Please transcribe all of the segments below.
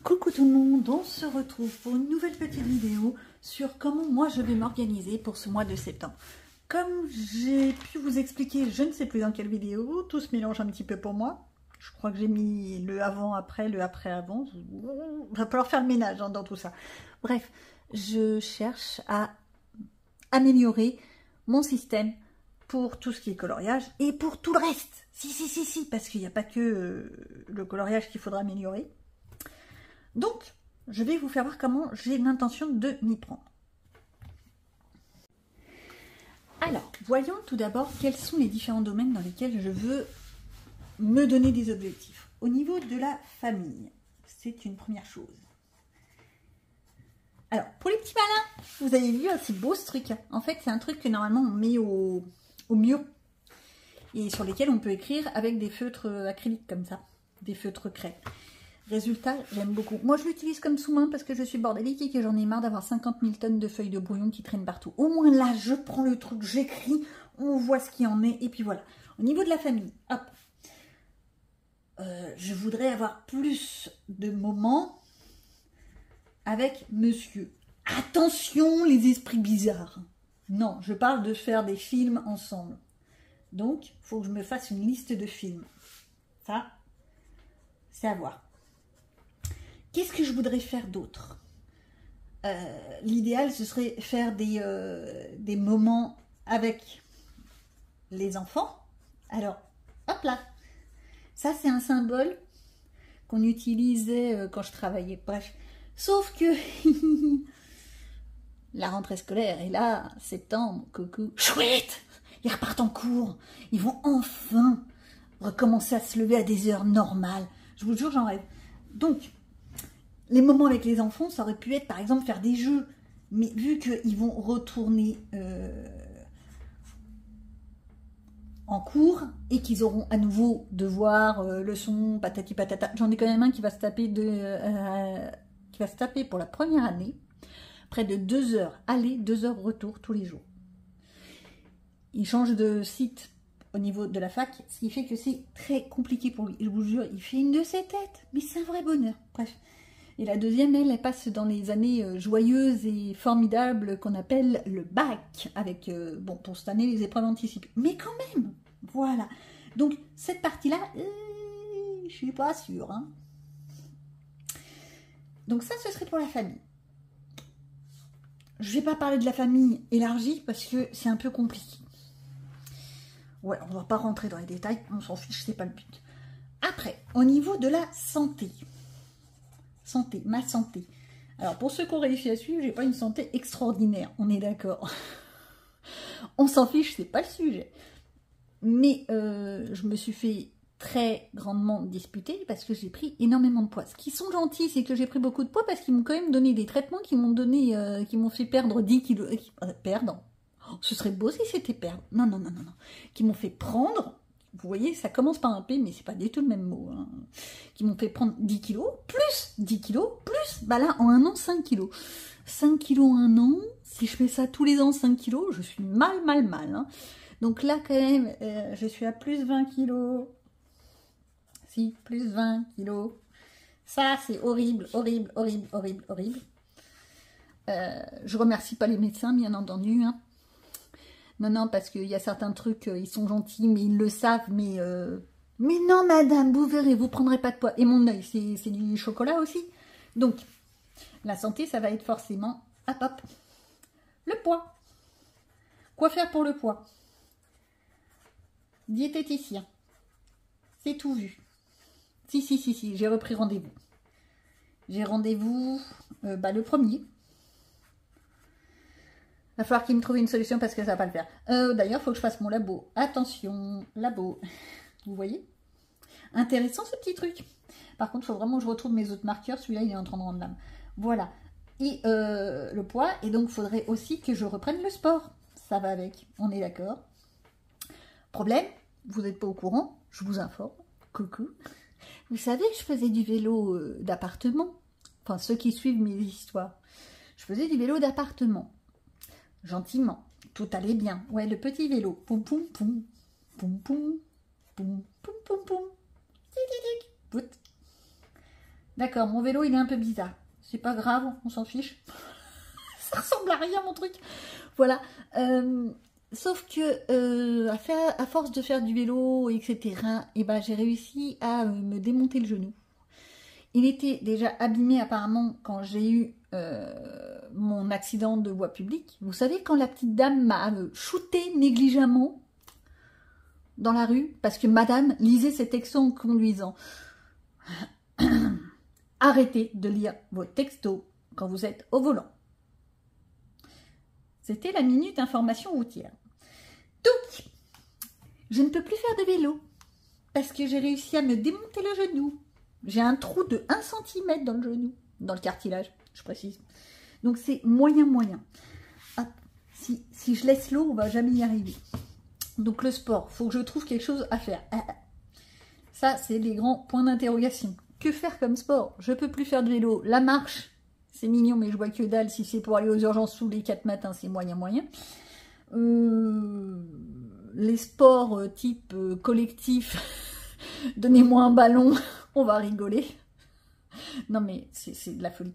Coucou tout le monde, on se retrouve pour une nouvelle petite vidéo sur comment moi je vais m'organiser pour ce mois de septembre. Comme j'ai pu vous expliquer, je ne sais plus dans quelle vidéo, tout se mélange un petit peu pour moi. Je crois que j'ai mis le avant-après, le après-avant. Il va falloir faire le ménage dans tout ça. Bref, je cherche à améliorer mon système pour tout ce qui est coloriage et pour tout le reste. Si, parce qu'il n'y a pas que le coloriage qu'il faudra améliorer. Donc, je vais vous faire voir comment j'ai l'intention de m'y prendre. Alors, voyons tout d'abord quels sont les différents domaines dans lesquels je veux me donner des objectifs. Au niveau de la famille, c'est une première chose. Alors, pour les petits malins, vous avez vu, c'est beau ce truc. En fait, c'est un truc que normalement on met au mur et sur lesquels on peut écrire avec des feutres acryliques comme ça, des feutres craie. Résultat, j'aime beaucoup. Moi, je l'utilise comme sous-main parce que je suis bordélique et que j'en ai marre d'avoir 50 000 tonnes de feuilles de brouillon qui traînent partout. Au moins là, je prends le truc, j'écris, on voit ce qu'il en est et puis voilà. Au niveau de la famille, hop, je voudrais avoir plus de moments avec monsieur. Attention les esprits bizarres. Non, je parle de faire des films ensemble. Donc, il faut que je me fasse une liste de films. Ça, c'est à voir. Qu'est-ce que je voudrais faire d'autre? L'idéal, ce serait faire des moments avec les enfants. Alors, hop là. Ça, c'est un symbole qu'on utilisait quand je travaillais. Bref. Sauf que la rentrée scolaire est là, septembre, coucou. Chouette! Ils repartent en cours. Ils vont enfin recommencer à se lever à des heures normales. Je vous jure, j'en rêve. Donc, les moments avec les enfants, ça aurait pu être, par exemple, faire des jeux. Mais vu qu'ils vont retourner en cours et qu'ils auront à nouveau devoir, leçons, patati patata. J'en ai quand même un qui va se taper pour la première année. Près de 2 heures aller, 2 heures retour tous les jours. Il change de site au niveau de la fac, ce qui fait que c'est très compliqué pour lui. Je vous jure, il fait une de ses têtes, mais c'est un vrai bonheur. Bref. Et la deuxième, elle passe dans les années joyeuses et formidables qu'on appelle le bac, avec, bon, pour cette année, les épreuves anticipées. Mais quand même, voilà. Donc, cette partie-là, je suis pas sûre. Hein. Donc ça, ce serait pour la famille. Je ne vais pas parler de la famille élargie parce que c'est un peu compliqué. Ouais, on ne va pas rentrer dans les détails, on s'en fiche, c'est pas le but. Après, au niveau de la santé. Ma santé. Alors, pour ceux qui ont réussi à suivre, j'ai pas une santé extraordinaire, on est d'accord. On s'en fiche, c'est pas le sujet. Mais je me suis fait très grandement disputer parce que j'ai pris énormément de poids. Ce qui sont gentils, c'est que j'ai pris beaucoup de poids parce qu'ils m'ont quand même donné des traitements qui m'ont donné, qui m'ont fait perdre 10 kilos. Perdre. Oh, ce serait beau si c'était perdre. Non. Qui m'ont fait prendre. Vous voyez, ça commence par un P, mais c'est pas du tout le même mot. Hein. Qui m'ont fait prendre 10 kilos, plus 10 kilos, plus, bah là, en un an, 5 kilos. 5 kilos en un an, si je fais ça tous les ans, 5 kilos, je suis mal. Hein. Donc là, quand même, je suis à plus 20 kilos. Si, plus 20 kilos. Ça, c'est horrible. Je remercie pas les médecins, bien entendu. Hein. Non, parce qu'il y a certains trucs, ils sont gentils, mais ils le savent, mais non, madame, vous verrez, vous prendrez pas de poids. Et mon œil, c'est du chocolat aussi. Donc, la santé, ça va être forcément, hop, le poids. Quoi faire pour le poids? Diététicien. C'est tout vu. Si, j'ai repris rendez-vous. J'ai rendez-vous, le 1er. Il va falloir qu'il me trouve une solution parce que ça va pas le faire. D'ailleurs, il faut que je fasse mon labo. Attention, labo. Vous voyez? Intéressant ce petit truc. Par contre, il faut vraiment que je retrouve mes autres marqueurs. Celui-là, il est en train de rendre l'âme. Voilà. Et le poids. Et donc, il faudrait aussi que je reprenne le sport. Ça va avec. On est d'accord. Problème, vous n'êtes pas au courant. Je vous informe. Coucou. Vous savez, je faisais du vélo d'appartement. Enfin, ceux qui suivent mes histoires. Je faisais du vélo d'appartement. Gentiment, tout allait bien. Ouais, le petit vélo. Poum. D'accord, mon vélo, il est un peu bizarre. C'est pas grave, on s'en fiche. Ça ressemble à rien, mon truc. Voilà. Sauf que, à force de faire du vélo, etc., et ben, j'ai réussi à me démonter le genou. Il était déjà abîmé apparemment quand j'ai eu mon accident de voie publique. Vous savez, quand la petite dame m'a shooté négligemment dans la rue, parce que madame lisait ses textos en conduisant. Arrêtez de lire vos textos quand vous êtes au volant. C'était la minute information routière. Donc, je ne peux plus faire de vélo parce que j'ai réussi à me démonter le genou. J'ai un trou de 1 cm dans le genou, dans le cartilage, je précise. Donc c'est moyen. Hop. Si je laisse l'eau, on va jamais y arriver. Donc le sport, il faut que je trouve quelque chose à faire. Ça, c'est les grands points d'interrogation. Que faire comme sport? Je peux plus faire de vélo. La marche, c'est mignon, mais je vois que dalle. Si c'est pour aller aux urgences tous les 4 matins, c'est moyen. Les sports type collectif, donnez-moi un ballon, on va rigoler. Non mais c'est de la folie.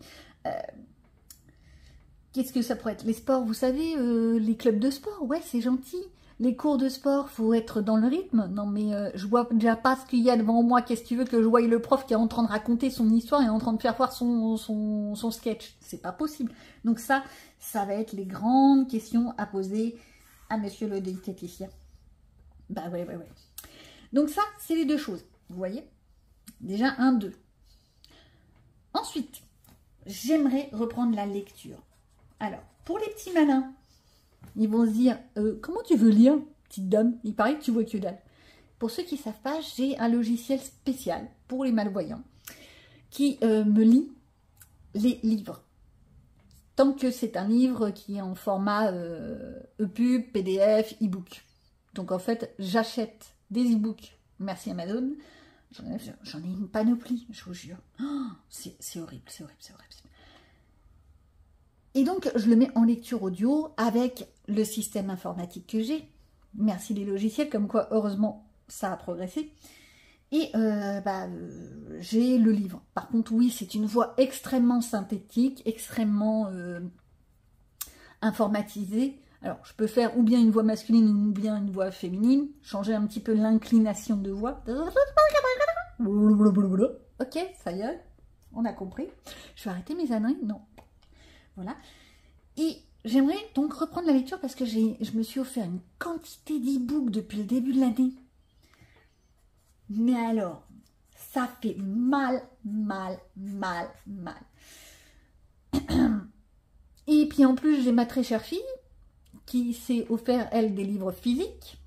Qu'est-ce que ça pourrait être? Les sports, vous savez, les clubs de sport, ouais, c'est gentil. Les cours de sport, faut être dans le rythme. Non mais je vois déjà pas ce qu'il y a devant moi. Qu'est-ce que tu veux que je voie le prof qui est en train de raconter son histoire et en train de faire voir son sketch? C'est pas possible. Donc ça va être les grandes questions à poser à monsieur le diététicien. Bah ouais. Donc ça, c'est les deux choses. Vous voyez? Déjà 1, 2. Ensuite, j'aimerais reprendre la lecture. Alors, pour les petits malins, ils vont se dire, comment tu veux lire, petite dame? Il paraît que tu vois que dalle. Pour ceux qui ne savent pas, j'ai un logiciel spécial pour les malvoyants qui me lit les livres. Tant que c'est un livre qui est en format EPUB, PDF, e-book. Donc en fait, j'achète des e-books, merci Amazon, j'en ai une panoplie, je vous jure. Oh, c'est horrible. Et donc, je le mets en lecture audio avec le système informatique que j'ai. Merci les logiciels, comme quoi, heureusement, ça a progressé. Et j'ai le livre. Par contre, oui, c'est une voix extrêmement synthétique, extrêmement informatisée. Alors, je peux faire ou bien une voix masculine ou bien une voix féminine, changer un petit peu l'inclination de voix. Ok, ça y est, on a compris. Je vais arrêter mes âneries, non. Voilà. Et j'aimerais donc reprendre la lecture parce que je me suis offert une quantité d'e-books depuis le début de l'année. Mais alors, ça fait mal. Et puis en plus, j'ai ma très chère fille qui s'est offert, elle, des livres physiques.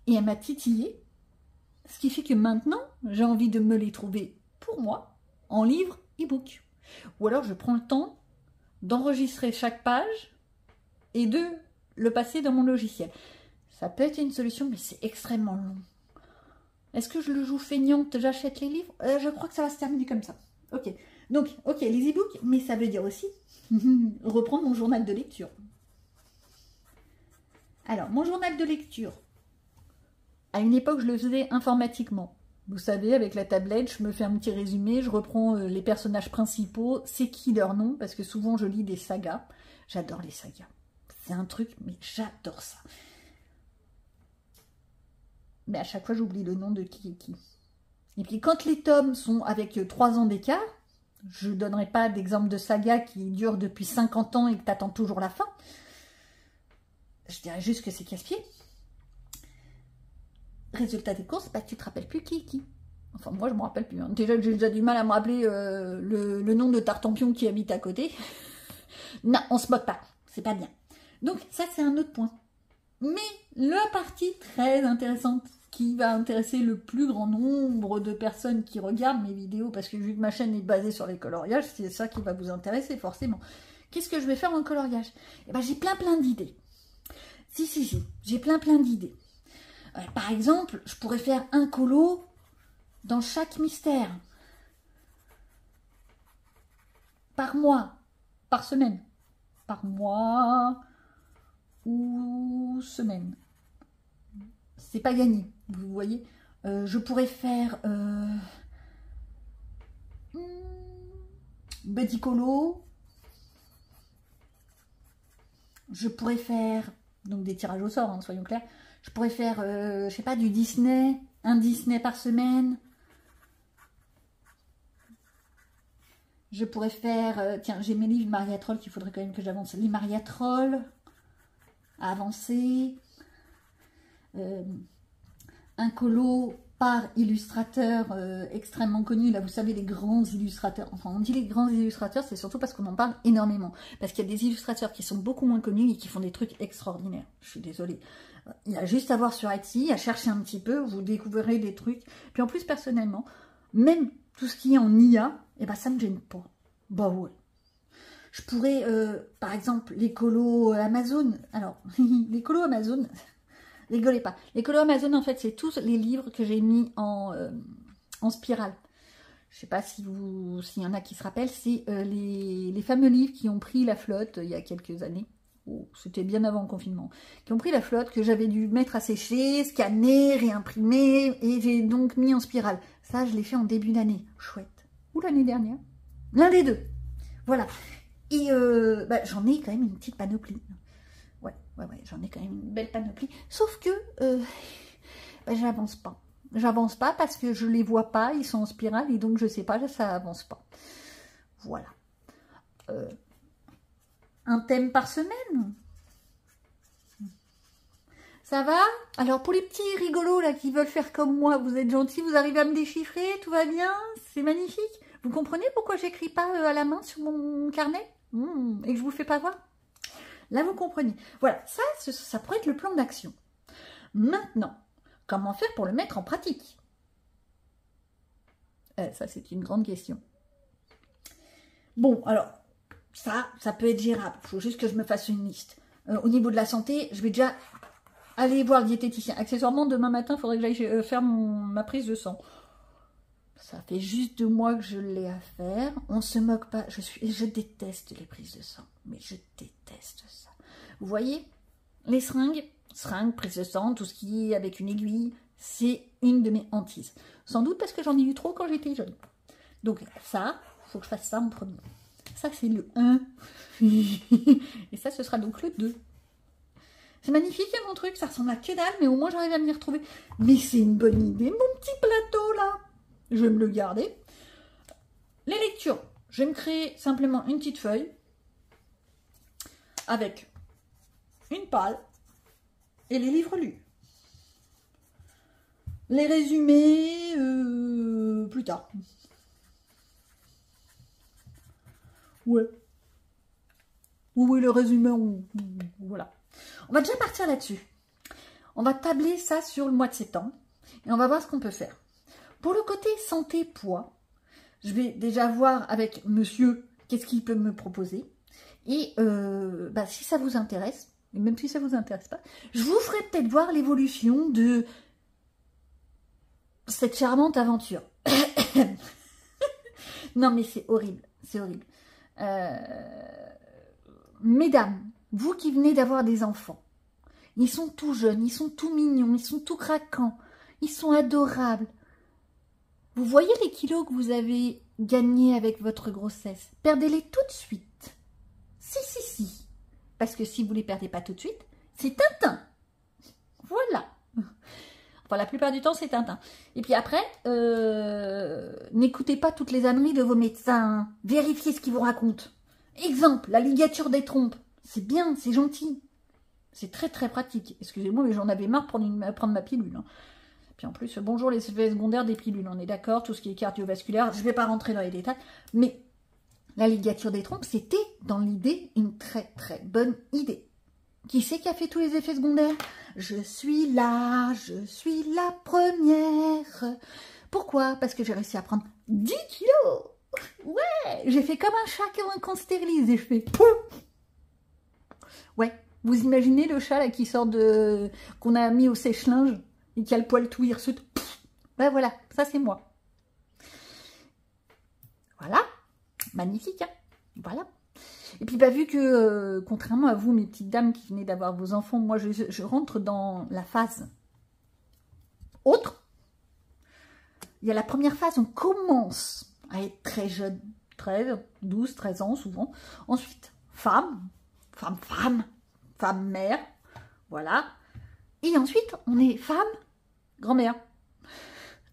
Et elle m'a titillé. Ce qui fait que maintenant, j'ai envie de me les trouver pour moi en livre e-book. Ou alors, je prends le temps d'enregistrer chaque page et de le passer dans mon logiciel. Ça peut être une solution, mais c'est extrêmement long. Est-ce que je le joue feignante, j'achète les livres? Je crois que ça va se terminer comme ça. Ok. Donc, ok, les e-books, mais ça veut dire aussi reprendre mon journal de lecture. Alors, mon journal de lecture, à une époque, je le faisais informatiquement. Vous savez, avec la tablette, je me fais un petit résumé, je reprends les personnages principaux, c'est qui leur nom, parce que souvent je lis des sagas. J'adore les sagas. C'est un truc, mais j'adore ça. Mais à chaque fois, j'oublie le nom de qui est qui. Et puis, quand les tomes sont avec 3 ans d'écart, je ne donnerai pas d'exemple de saga qui dure depuis 50 ans et que tu attends toujours la fin. Je dirais juste que c'est casse-pied. Résultat des courses, tu te rappelles plus qui est qui. Enfin, moi, je me rappelle plus. Hein. Déjà que j'ai déjà du mal à me rappeler le nom de Tartampion qui habite à côté. Non, on se moque pas. C'est pas bien. Donc, ça, c'est un autre point. Mais la partie très intéressante qui va intéresser le plus grand nombre de personnes qui regardent mes vidéos, parce que vu que ma chaîne est basée sur les coloriages, c'est ça qui va vous intéresser forcément. Qu'est-ce que je vais faire en coloriage? Eh ben, j'ai plein d'idées. Si, j'ai plein d'idées. Par exemple, je pourrais faire un colo dans chaque mystère. Par mois, par semaine. Par mois ou semaine. C'est pas gagné, vous voyez. Je pourrais faire Bedicolo. Je pourrais faire, donc des tirages au sort, hein, soyons clairs. Je pourrais faire, je sais pas, du Disney, un Disney par semaine. Je pourrais faire, tiens, j'ai mes livres Maria Troll qu'il faudrait quand même que j'avance. Les Maria Troll, à avancer. Un colo par illustrateur extrêmement connu. Là, vous savez, les grands illustrateurs. Enfin, on dit les grands illustrateurs, c'est surtout parce qu'on en parle énormément. Parce qu'il y a des illustrateurs qui sont beaucoup moins connus et qui font des trucs extraordinaires. Je suis désolée. Il y a juste à voir sur Etsy, à chercher un petit peu, vous découvrirez des trucs. Puis en plus, personnellement, même tout ce qui est en IA, eh ben, ça ne me gêne pas. Bah ouais. Je pourrais, par exemple, les colos Amazon. Alors, les colos Amazon... Rigolez pas. Les colos Amazon, en fait, c'est tous les livres que j'ai mis en spirale. Je sais pas si s'il y en a qui se rappellent. C'est les fameux livres qui ont pris la flotte il y a quelques années. Oh, c'était bien avant le confinement. Qui ont pris la flotte, que j'avais dû mettre à sécher, scanner, réimprimer. Et j'ai donc mis en spirale. Ça, je l'ai fait en début d'année. Chouette. Ou l'année dernière. L'un des deux. Voilà. Et bah, j'en ai quand même une petite panoplie. Ouais, j'en ai quand même une belle panoplie. Sauf que bah, j'avance pas. J'avance pas parce que je les vois pas, ils sont en spirale et donc je sais pas, ça avance pas. Voilà. Un thème par semaine. Ça va? Alors pour les petits rigolos là qui veulent faire comme moi, vous êtes gentils, vous arrivez à me déchiffrer, tout va bien, c'est magnifique. Vous comprenez pourquoi j'écris pas à la main sur mon carnet et que je vous fais pas voir? Là, vous comprenez. Voilà, ça pourrait être le plan d'action. Maintenant, comment faire pour le mettre en pratique? Ça, c'est une grande question. Bon, alors, ça peut être gérable. Il faut juste que je me fasse une liste. Au niveau de la santé, je vais déjà aller voir le diététicien. Accessoirement, demain matin, il faudrait que j'aille faire ma prise de sang. Ça fait juste 2 mois que je l'ai à faire. On se moque pas. Je déteste les prises de sang. Mais je déteste ça. Vous voyez, les seringues, prise de sang, tout ce qui est avec une aiguille, c'est une de mes hantises. Sans doute parce que j'en ai eu trop quand j'étais jeune. Donc ça, il faut que je fasse ça en premier. Ça, c'est le 1. Et ça, ce sera donc le 2. C'est magnifique, hein, mon truc. Ça ressemble à que dalle, mais au moins, j'arrive à m'y retrouver. Mais c'est une bonne idée, mon petit plateau, là. Je vais me le garder. Les lectures. Je vais me créer simplement une petite feuille avec une palle et les livres lus. Les résumés, plus tard. Ouais. Oui, le résumé, voilà. On va déjà partir là-dessus. On va tabler ça sur le mois de septembre et on va voir ce qu'on peut faire. Pour le côté santé, poids, je vais déjà voir avec monsieur qu'est-ce qu'il peut me proposer. Et bah, si ça vous intéresse, et même si ça ne vous intéresse pas, je vous ferai peut-être voir l'évolution de cette charmante aventure. Non mais c'est horrible, c'est horrible. Mesdames, vous qui venez d'avoir des enfants, ils sont tout jeunes, ils sont tout mignons, ils sont tout craquants, ils sont adorables. Vous voyez les kilos que vous avez gagnés avec votre grossesse? Perdez-les tout de suite. Si. Parce que si vous ne les perdez pas tout de suite, c'est Tintin. Voilà. Enfin, la plupart du temps, c'est Tintin. Et puis après, n'écoutez pas toutes les âneries de vos médecins. Vérifiez ce qu'ils vous racontent. Exemple, la ligature des trompes. C'est bien, c'est gentil. C'est très très pratique. Excusez-moi, mais j'en avais marre de prendre ma pilule. Hein. Puis en plus, bonjour les effets secondaires des pilules, on est d'accord, tout ce qui est cardiovasculaire, je ne vais pas rentrer dans les détails, mais la ligature des trompes, c'était dans l'idée une très très bonne idée. Qui c'est qui a fait tous les effets secondaires? Je suis la première. Pourquoi? Parce que j'ai réussi à prendre 10 kilos. Ouais, j'ai fait comme un chat qu'on stérilise et je fais pouf. Ouais, vous imaginez le chat là qui sort qu'on a mis au sèche-linge et qui a le poil tout hirsute. Ben voilà, ça c'est moi. Voilà, magnifique, hein, voilà. Et puis, bah, vu que, contrairement à vous, mes petites dames qui venez d'avoir vos enfants, moi, je rentre dans la phase autre. Il y a la première phase, on commence à être très jeune, 13, 12, 13 ans souvent. Ensuite, femme, mère, voilà. Et ensuite, on est femme, grand-mère.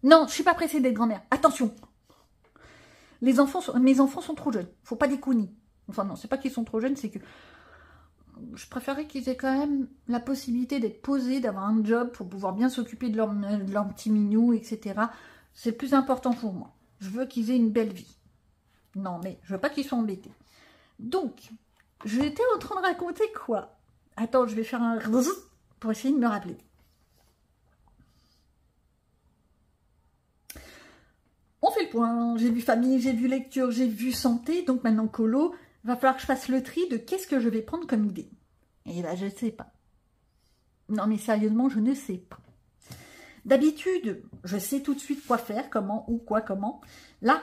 Non, je suis pas pressée d'être grand-mère. Attention, mes enfants sont trop jeunes. Faut pas déconner. Enfin non, c'est pas qu'ils sont trop jeunes, c'est que je préférerais qu'ils aient quand même la possibilité d'être posés, d'avoir un job pour pouvoir bien s'occuper de leur petit minou, etc. C'est le plus important pour moi. Je veux qu'ils aient une belle vie. Non, mais je veux pas qu'ils soient embêtés. Donc, j'étais en train de raconter quoi? Attends, je vais faire un pour essayer de me rappeler. On fait le point. J'ai vu famille, j'ai vu lecture, j'ai vu santé. Donc maintenant, colo, va falloir que je fasse le tri de qu'est-ce que je vais prendre comme idée. Et là, je ne sais pas. Non, mais sérieusement, je ne sais pas. D'habitude, je sais tout de suite quoi faire, comment, où, quoi, comment. Là,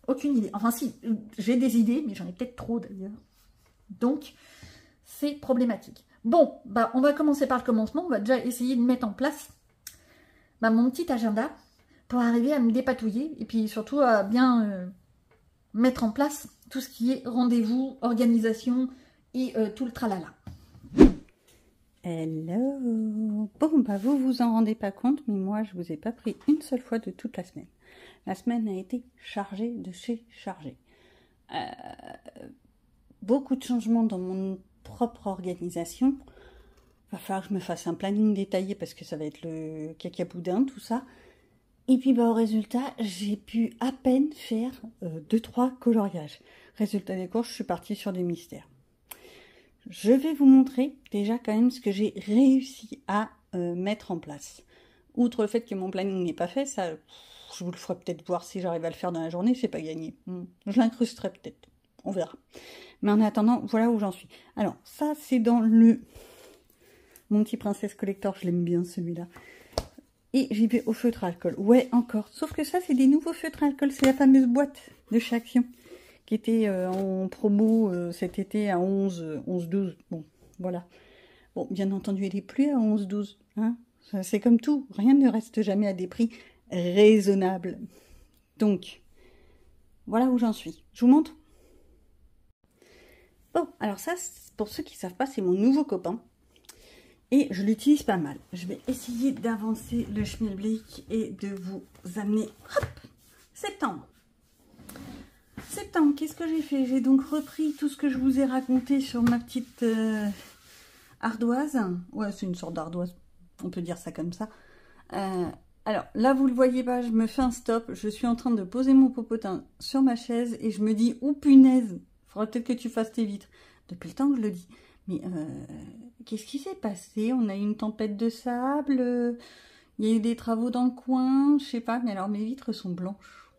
aucune idée. Enfin, si, j'ai des idées, mais j'en ai peut-être trop d'ailleurs. Donc, c'est problématique. Bon, bah, on va commencer par le commencement. On va déjà essayer de mettre en place mon petit agenda pour arriver à me dépatouiller et puis surtout à bien mettre en place tout ce qui est rendez-vous, organisation et tout le tralala. Hello. Bon, bah vous vous en rendez pas compte, mais moi je vous ai pas pris une seule fois de toute la semaine. La semaine a été chargée de chez chargée. Beaucoup de changements dans mon propre organisation. Va falloir que je me fasse un planning détaillé parce que ça va être le cacaboudin, tout ça. Et puis bah, au résultat, j'ai pu à peine faire 2-3 coloriages. Résultat des courses, je suis partie sur des mystères. Je vais vous montrer déjà quand même ce que j'ai réussi à mettre en place. Outre le fait que mon planning n'est pas fait, ça, je vous le ferai peut-être voir si j'arrive à le faire dans la journée, c'est pas gagné. Je l'incrusterai peut-être, on verra. Mais en attendant, voilà où j'en suis. Alors ça, c'est dans mon petit Princesse Collector, je l'aime bien celui-là. Et j'y vais au feutre à alcool. Ouais, encore. Sauf que ça, c'est des nouveaux feutres à alcool. C'est la fameuse boîte de chez Action qui était en promo cet été à 11,12. Bon, voilà. Bon, bien entendu, elle n'est plus à 11,12. Hein, c'est comme tout. Rien ne reste jamais à des prix raisonnables. Donc, voilà où j'en suis. Je vous montre. Bon, alors ça, pour ceux qui ne savent pas, c'est mon nouveau copain. Et je l'utilise pas mal. Je vais essayer d'avancer le schmilblick et de vous amener... Hop, septembre. Septembre, qu'est-ce que j'ai fait? J'ai donc repris tout ce que je vous ai raconté sur ma petite ardoise. Ouais, c'est une sorte d'ardoise. On peut dire ça comme ça. Alors, là, vous le voyez pas, je me fais un stop. Je suis en train de poser mon popotin sur ma chaise et je me dis, oh punaise, faudrait peut-être que tu fasses tes vitres. Depuis le temps que je le dis. Mais qu'est-ce qui s'est passé? On a eu une tempête de sable, il y a eu des travaux dans le coin, je sais pas, mais alors mes vitres sont blanches.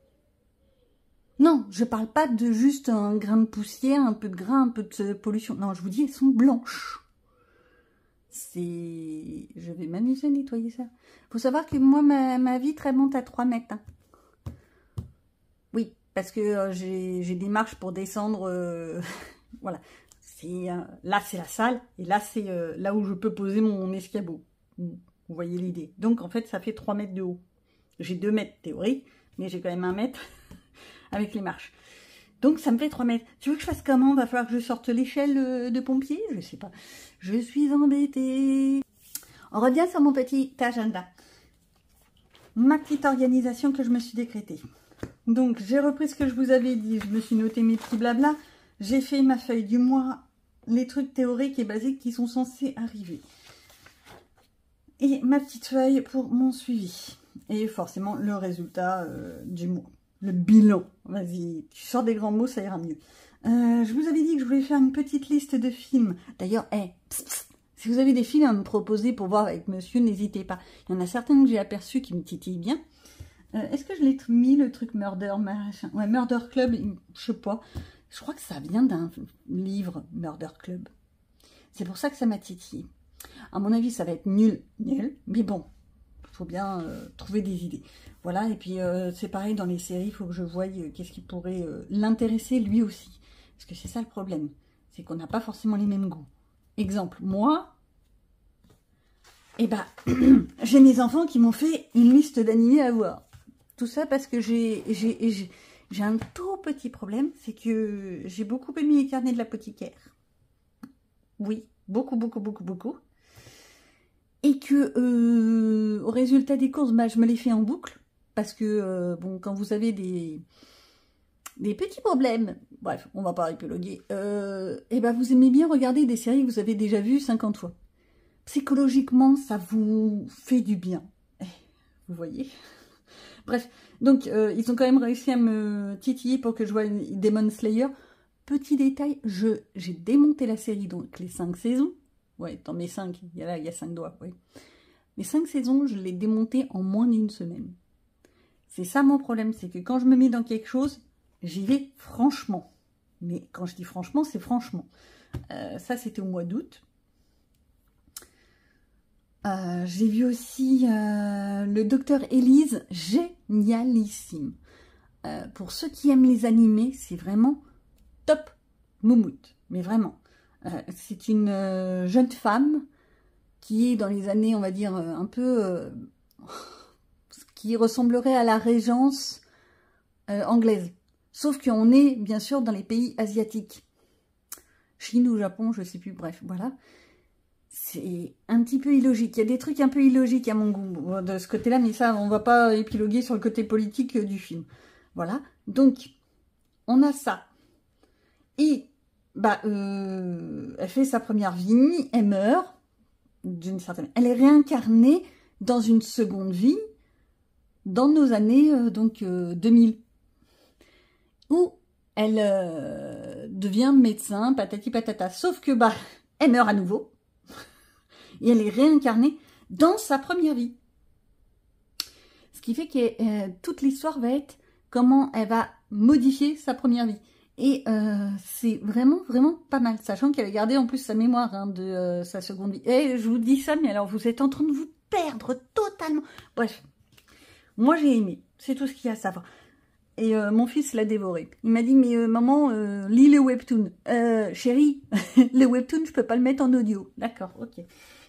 Non, je parle pas de juste un grain de poussière, un peu de grain, un peu de pollution. Non, je vous dis, elles sont blanches. Je vais m'amuser à nettoyer ça. Faut savoir que moi, ma vitre, elle monte à 3 mètres. Hein. Oui, parce que j'ai des marches pour descendre, voilà. Là, c'est la salle, et là, c'est là où je peux poser mon escabeau. Vous voyez l'idée. Donc, en fait, ça fait 3 mètres de haut. J'ai 2 mètres théorie, mais j'ai quand même 1 mètre avec les marches. Donc, ça me fait 3 mètres. Tu veux que je fasse comment? Va falloir que je sorte l'échelle de pompier? Je sais pas. Je suis embêtée. On revient sur mon petit agenda. Ma petite organisation que je me suis décrétée. Donc, j'ai repris ce que je vous avais dit. Je me suis noté mes petits blabla. J'ai fait ma feuille du mois, les trucs théoriques et basiques qui sont censés arriver. Et ma petite feuille pour mon suivi. Et forcément, le résultat du mois. Le bilan. Vas-y, tu sors des grands mots, ça ira mieux. Je vous avais dit que je voulais faire une petite liste de films. D'ailleurs, si vous avez des films à me proposer pour voir avec monsieur, n'hésitez pas. Il y en a certains que j'ai aperçus qui me titillent bien. Est-ce que je l'ai mis, le truc Murder, machin? Ouais, Murder Club, je sais pas. Je crois que ça vient d'un livre, Murder Club. C'est pour ça que ça m'a titillé. À mon avis, ça va être nul. Mais bon, il faut bien trouver des idées. Voilà, et puis c'est pareil dans les séries, il faut que je voie qu'est-ce qui pourrait l'intéresser lui aussi. Parce que c'est ça le problème. C'est qu'on n'a pas forcément les mêmes goûts. Exemple, moi, j'ai mes enfants qui m'ont fait une liste d'animés à voir. Tout ça parce que j'ai J'ai un tout petit problème, c'est que j'ai beaucoup aimé les carnets de l'apothicaire. Oui, beaucoup, beaucoup, beaucoup, beaucoup. Et que au résultat des courses, bah, je me les fais en boucle. Parce que, bon, quand vous avez des petits problèmes, bref, on va pas épiloguer, et ben vous aimez bien regarder des séries que vous avez déjà vues 50 fois. Psychologiquement, ça vous fait du bien. Vous voyez? Bref, donc ils ont quand même réussi à me titiller pour que je voie Demon Slayer. Petit détail, j'ai démonté la série, donc les 5 saisons. Ouais, dans mes 5, il y a 5 doigts, oui. Les 5 saisons, je les démontées en moins d'une semaine. C'est ça mon problème, c'est que quand je me mets dans quelque chose, j'y vais franchement. Mais quand je dis franchement, c'est franchement. Ça, c'était au mois d'août. J'ai vu aussi le Docteur Elise, génialissime. Pour ceux qui aiment les animés, c'est vraiment top moumoute. Mais vraiment. C'est une jeune femme qui est dans les années, on va dire, un peu... qui ressemblerait à la Régence anglaise. Sauf qu'on est, bien sûr, dans les pays asiatiques. Chine ou Japon, je ne sais plus, bref, voilà. C'est un petit peu illogique. Il y a des trucs un peu illogiques à mon goût de ce côté-là, mais ça, on ne va pas épiloguer sur le côté politique du film. Voilà. Donc, on a ça. Et, bah, elle fait sa première vie, elle meurt, d'une certaine... Elle est réincarnée dans une seconde vie, dans nos années, 2000. Où elle devient médecin, patati patata. Sauf que, bah, elle meurt à nouveau. Et elle est réincarnée dans sa première vie. Ce qui fait que toute l'histoire va être comment elle va modifier sa première vie. Et c'est vraiment, vraiment pas mal. Sachant qu'elle a gardé en plus sa mémoire de sa seconde vie. Et je vous dis ça, mais alors vous êtes en train de vous perdre totalement. Bref, moi j'ai aimé. C'est tout ce qu'il y a à savoir. Et mon fils l'a dévoré. Il m'a dit, mais maman, lis le webtoon. Chérie, le webtoon, je peux pas le mettre en audio. D'accord, ok.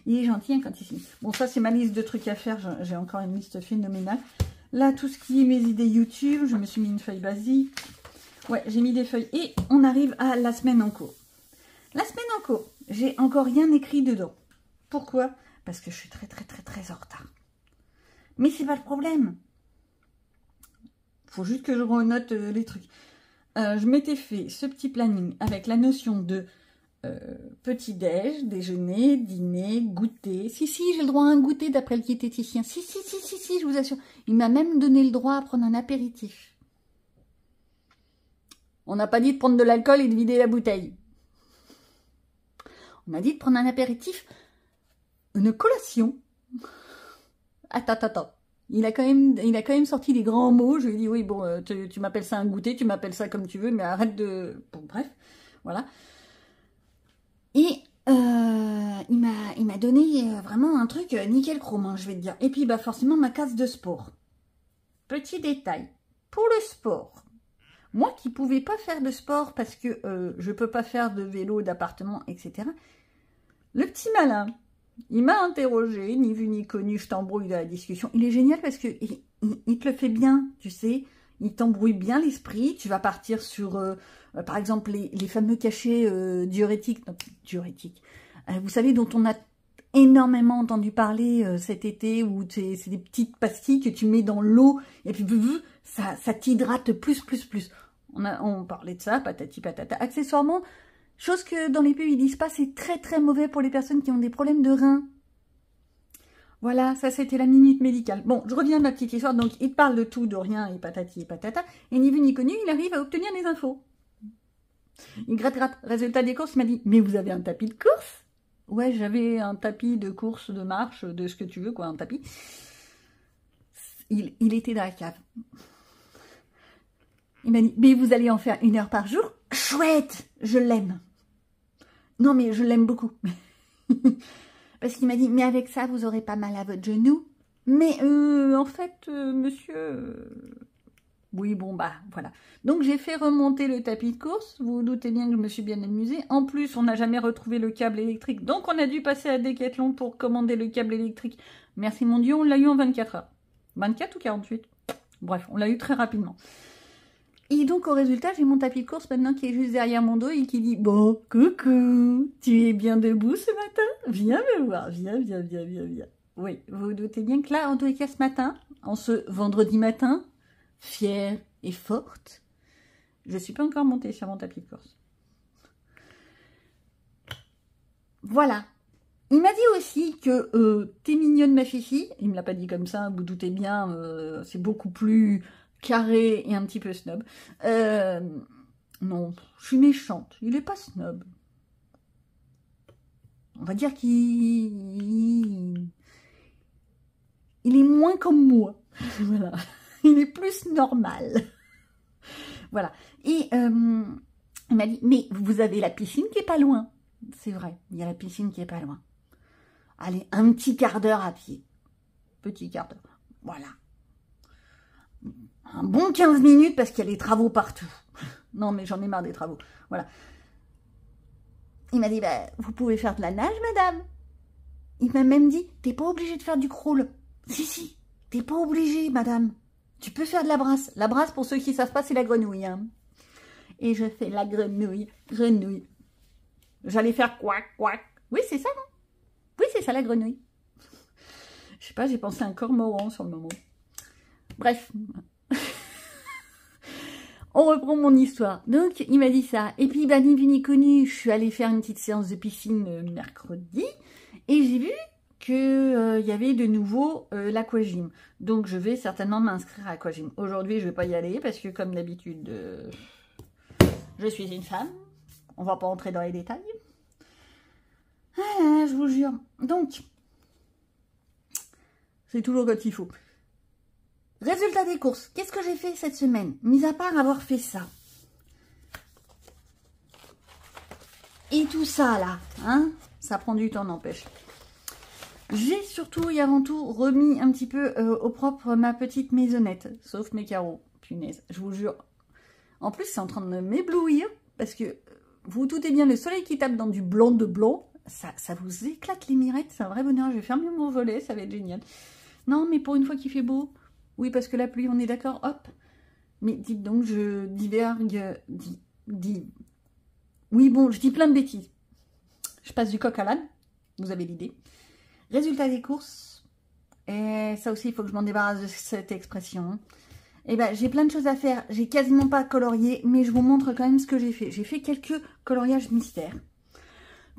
Il est gentil hein, quand il signe. Bon, ça, c'est ma liste de trucs à faire. J'ai encore une liste phénoménale. Là, tout ce qui est mes idées YouTube, je me suis mis une feuille basique. Ouais, j'ai mis des feuilles. Et on arrive à la semaine en cours. La semaine en cours, j'ai encore rien écrit dedans. Pourquoi? Parce que je suis très, très, très, très en retard. Mais c'est pas le problème. Faut juste que je renote les trucs. Je m'étais fait ce petit planning avec la notion de petit-déj, déjeuner, dîner, goûter. Si, j'ai le droit à un goûter d'après le diététicien. Si, je vous assure. Il m'a même donné le droit à prendre un apéritif. On n'a pas dit de prendre de l'alcool et de vider la bouteille. On a dit de prendre un apéritif, une collation. Attends. Il a quand même sorti des grands mots. Je lui ai dit, oui, bon, tu m'appelles ça un goûter, tu m'appelles ça comme tu veux, mais arrête de... Bon, bref, voilà. Et il m'a donné vraiment un truc nickel chrome, hein, je vais te dire. Et puis, bah, forcément, ma case de sport. Petit détail. Pour le sport, moi qui ne pouvais pas faire de sport parce que je ne peux pas faire de vélo, d'appartement, etc., le petit malin... Il m'a interrogé, ni vu ni connu, je t'embrouille de la discussion. Il est génial parce que il te le fait bien, tu sais. Il t'embrouille bien l'esprit. Tu vas partir sur, par exemple, les fameux cachets diurétiques. Non, diurétiques. Vous savez, dont on a énormément entendu parler cet été, où c'est des petites pastilles que tu mets dans l'eau et puis ça t'hydrate plus. On parlait de ça, patati patata. Accessoirement... Chose que dans les pubs, ils disent pas, c'est très très mauvais pour les personnes qui ont des problèmes de reins. Voilà, ça c'était la minute médicale. Bon, je reviens à ma petite histoire. Donc, il te parle de tout, de rien, et patati et patata. Et ni vu ni connu, il arrive à obtenir des infos. Il gratte. Résultat des courses, il m'a dit, mais vous avez un tapis de course? Ouais, j'avais un tapis de course, de marche, de ce que tu veux, quoi, un tapis. Il était dans la cave. Il m'a dit, mais vous allez en faire 1 heure par jour? Chouette, je l'aime. Non, mais je l'aime beaucoup. Parce qu'il m'a dit, mais avec ça, vous aurez pas mal à votre genou. Mais en fait, monsieur... Oui, bon, bah, voilà. Donc, j'ai fait remonter le tapis de course. Vous vous doutez bien que je me suis bien amusée. En plus, on n'a jamais retrouvé le câble électrique. Donc, on a dû passer à Decathlon pour commander le câble électrique. Merci mon Dieu, on l'a eu en 24 heures. 24 ou 48? Bref, on l'a eu très rapidement. Et donc, au résultat, j'ai mon tapis de course maintenant qui est juste derrière mon dos et qui dit « Bon, coucou, tu es bien debout ce matin? Viens me voir, viens, viens, viens, viens, viens. » Oui, vous vous doutez bien que là, en tous les cas, ce matin, en ce vendredi matin, fière et forte, je ne suis pas encore montée sur mon tapis de course. Voilà. Il m'a dit aussi que t'es mignonne ma fifi. Il me l'a pas dit comme ça, vous doutez bien, c'est beaucoup plus carré et un petit peu snob. Non, je suis méchante. Il est pas snob. On va dire qu'il est moins comme moi. Voilà. Il est plus normal. Voilà. Et il m'a dit, mais vous avez la piscine qui est pas loin. C'est vrai, il y a la piscine qui est pas loin. Allez, un petit quart d'heure à pied. Petit quart d'heure. Voilà. Un bon 15 minutes parce qu'il y a des travaux partout. Non, mais j'en ai marre des travaux. Voilà. Il m'a dit, bah, vous pouvez faire de la nage, madame. Il m'a même dit, t'es pas obligée de faire du crawl. Si, si, t'es pas obligée, madame. Tu peux faire de la brasse. La brasse, pour ceux qui ne savent pas, c'est la grenouille. Hein. Et je fais la grenouille, grenouille. J'allais faire quack, quack. Oui, c'est ça, non? Oui, c'est ça, la grenouille. Je sais pas, j'ai pensé à un cormoran sur le moment. Bref. On reprend mon histoire. Donc, il m'a dit ça. Et puis, bah, ni vu ni connu, je suis allée faire une petite séance de piscine mercredi. Et j'ai vu qu'il y avait de nouveau l'aquagym. Donc, je vais certainement m'inscrire à l'aquagym. Aujourd'hui, je ne vais pas y aller parce que, comme d'habitude, je suis une femme. On va pas entrer dans les détails. Ah, je vous jure. Donc, c'est toujours comme il faut. Résultat des courses. Qu'est-ce que j'ai fait cette semaine? Mis à part avoir fait ça. Et tout ça, là. Hein, ça prend du temps, n'empêche. J'ai surtout et avant tout remis un petit peu au propre ma petite maisonnette. Sauf mes carreaux. Punaise, je vous jure. En plus, c'est en train de m'éblouir. Parce que, vous doutez bien, le soleil qui tape dans du blanc de blanc, ça vous éclate les mirettes. C'est un vrai bonheur. Je vais fermer mon volet, ça va être génial. Non, mais pour une fois qu'il fait beau... Oui, parce que la pluie, on est d'accord, hop. Mais dites donc, je divergue... Oui, bon, je dis plein de bêtises. Je passe du coq à l'âne, vous avez l'idée. Résultat des courses. Et ça aussi, il faut que je m'en débarrasse de cette expression. Eh ben, j'ai plein de choses à faire. J'ai quasiment pas colorié, mais je vous montre quand même ce que j'ai fait. J'ai fait quelques coloriages mystères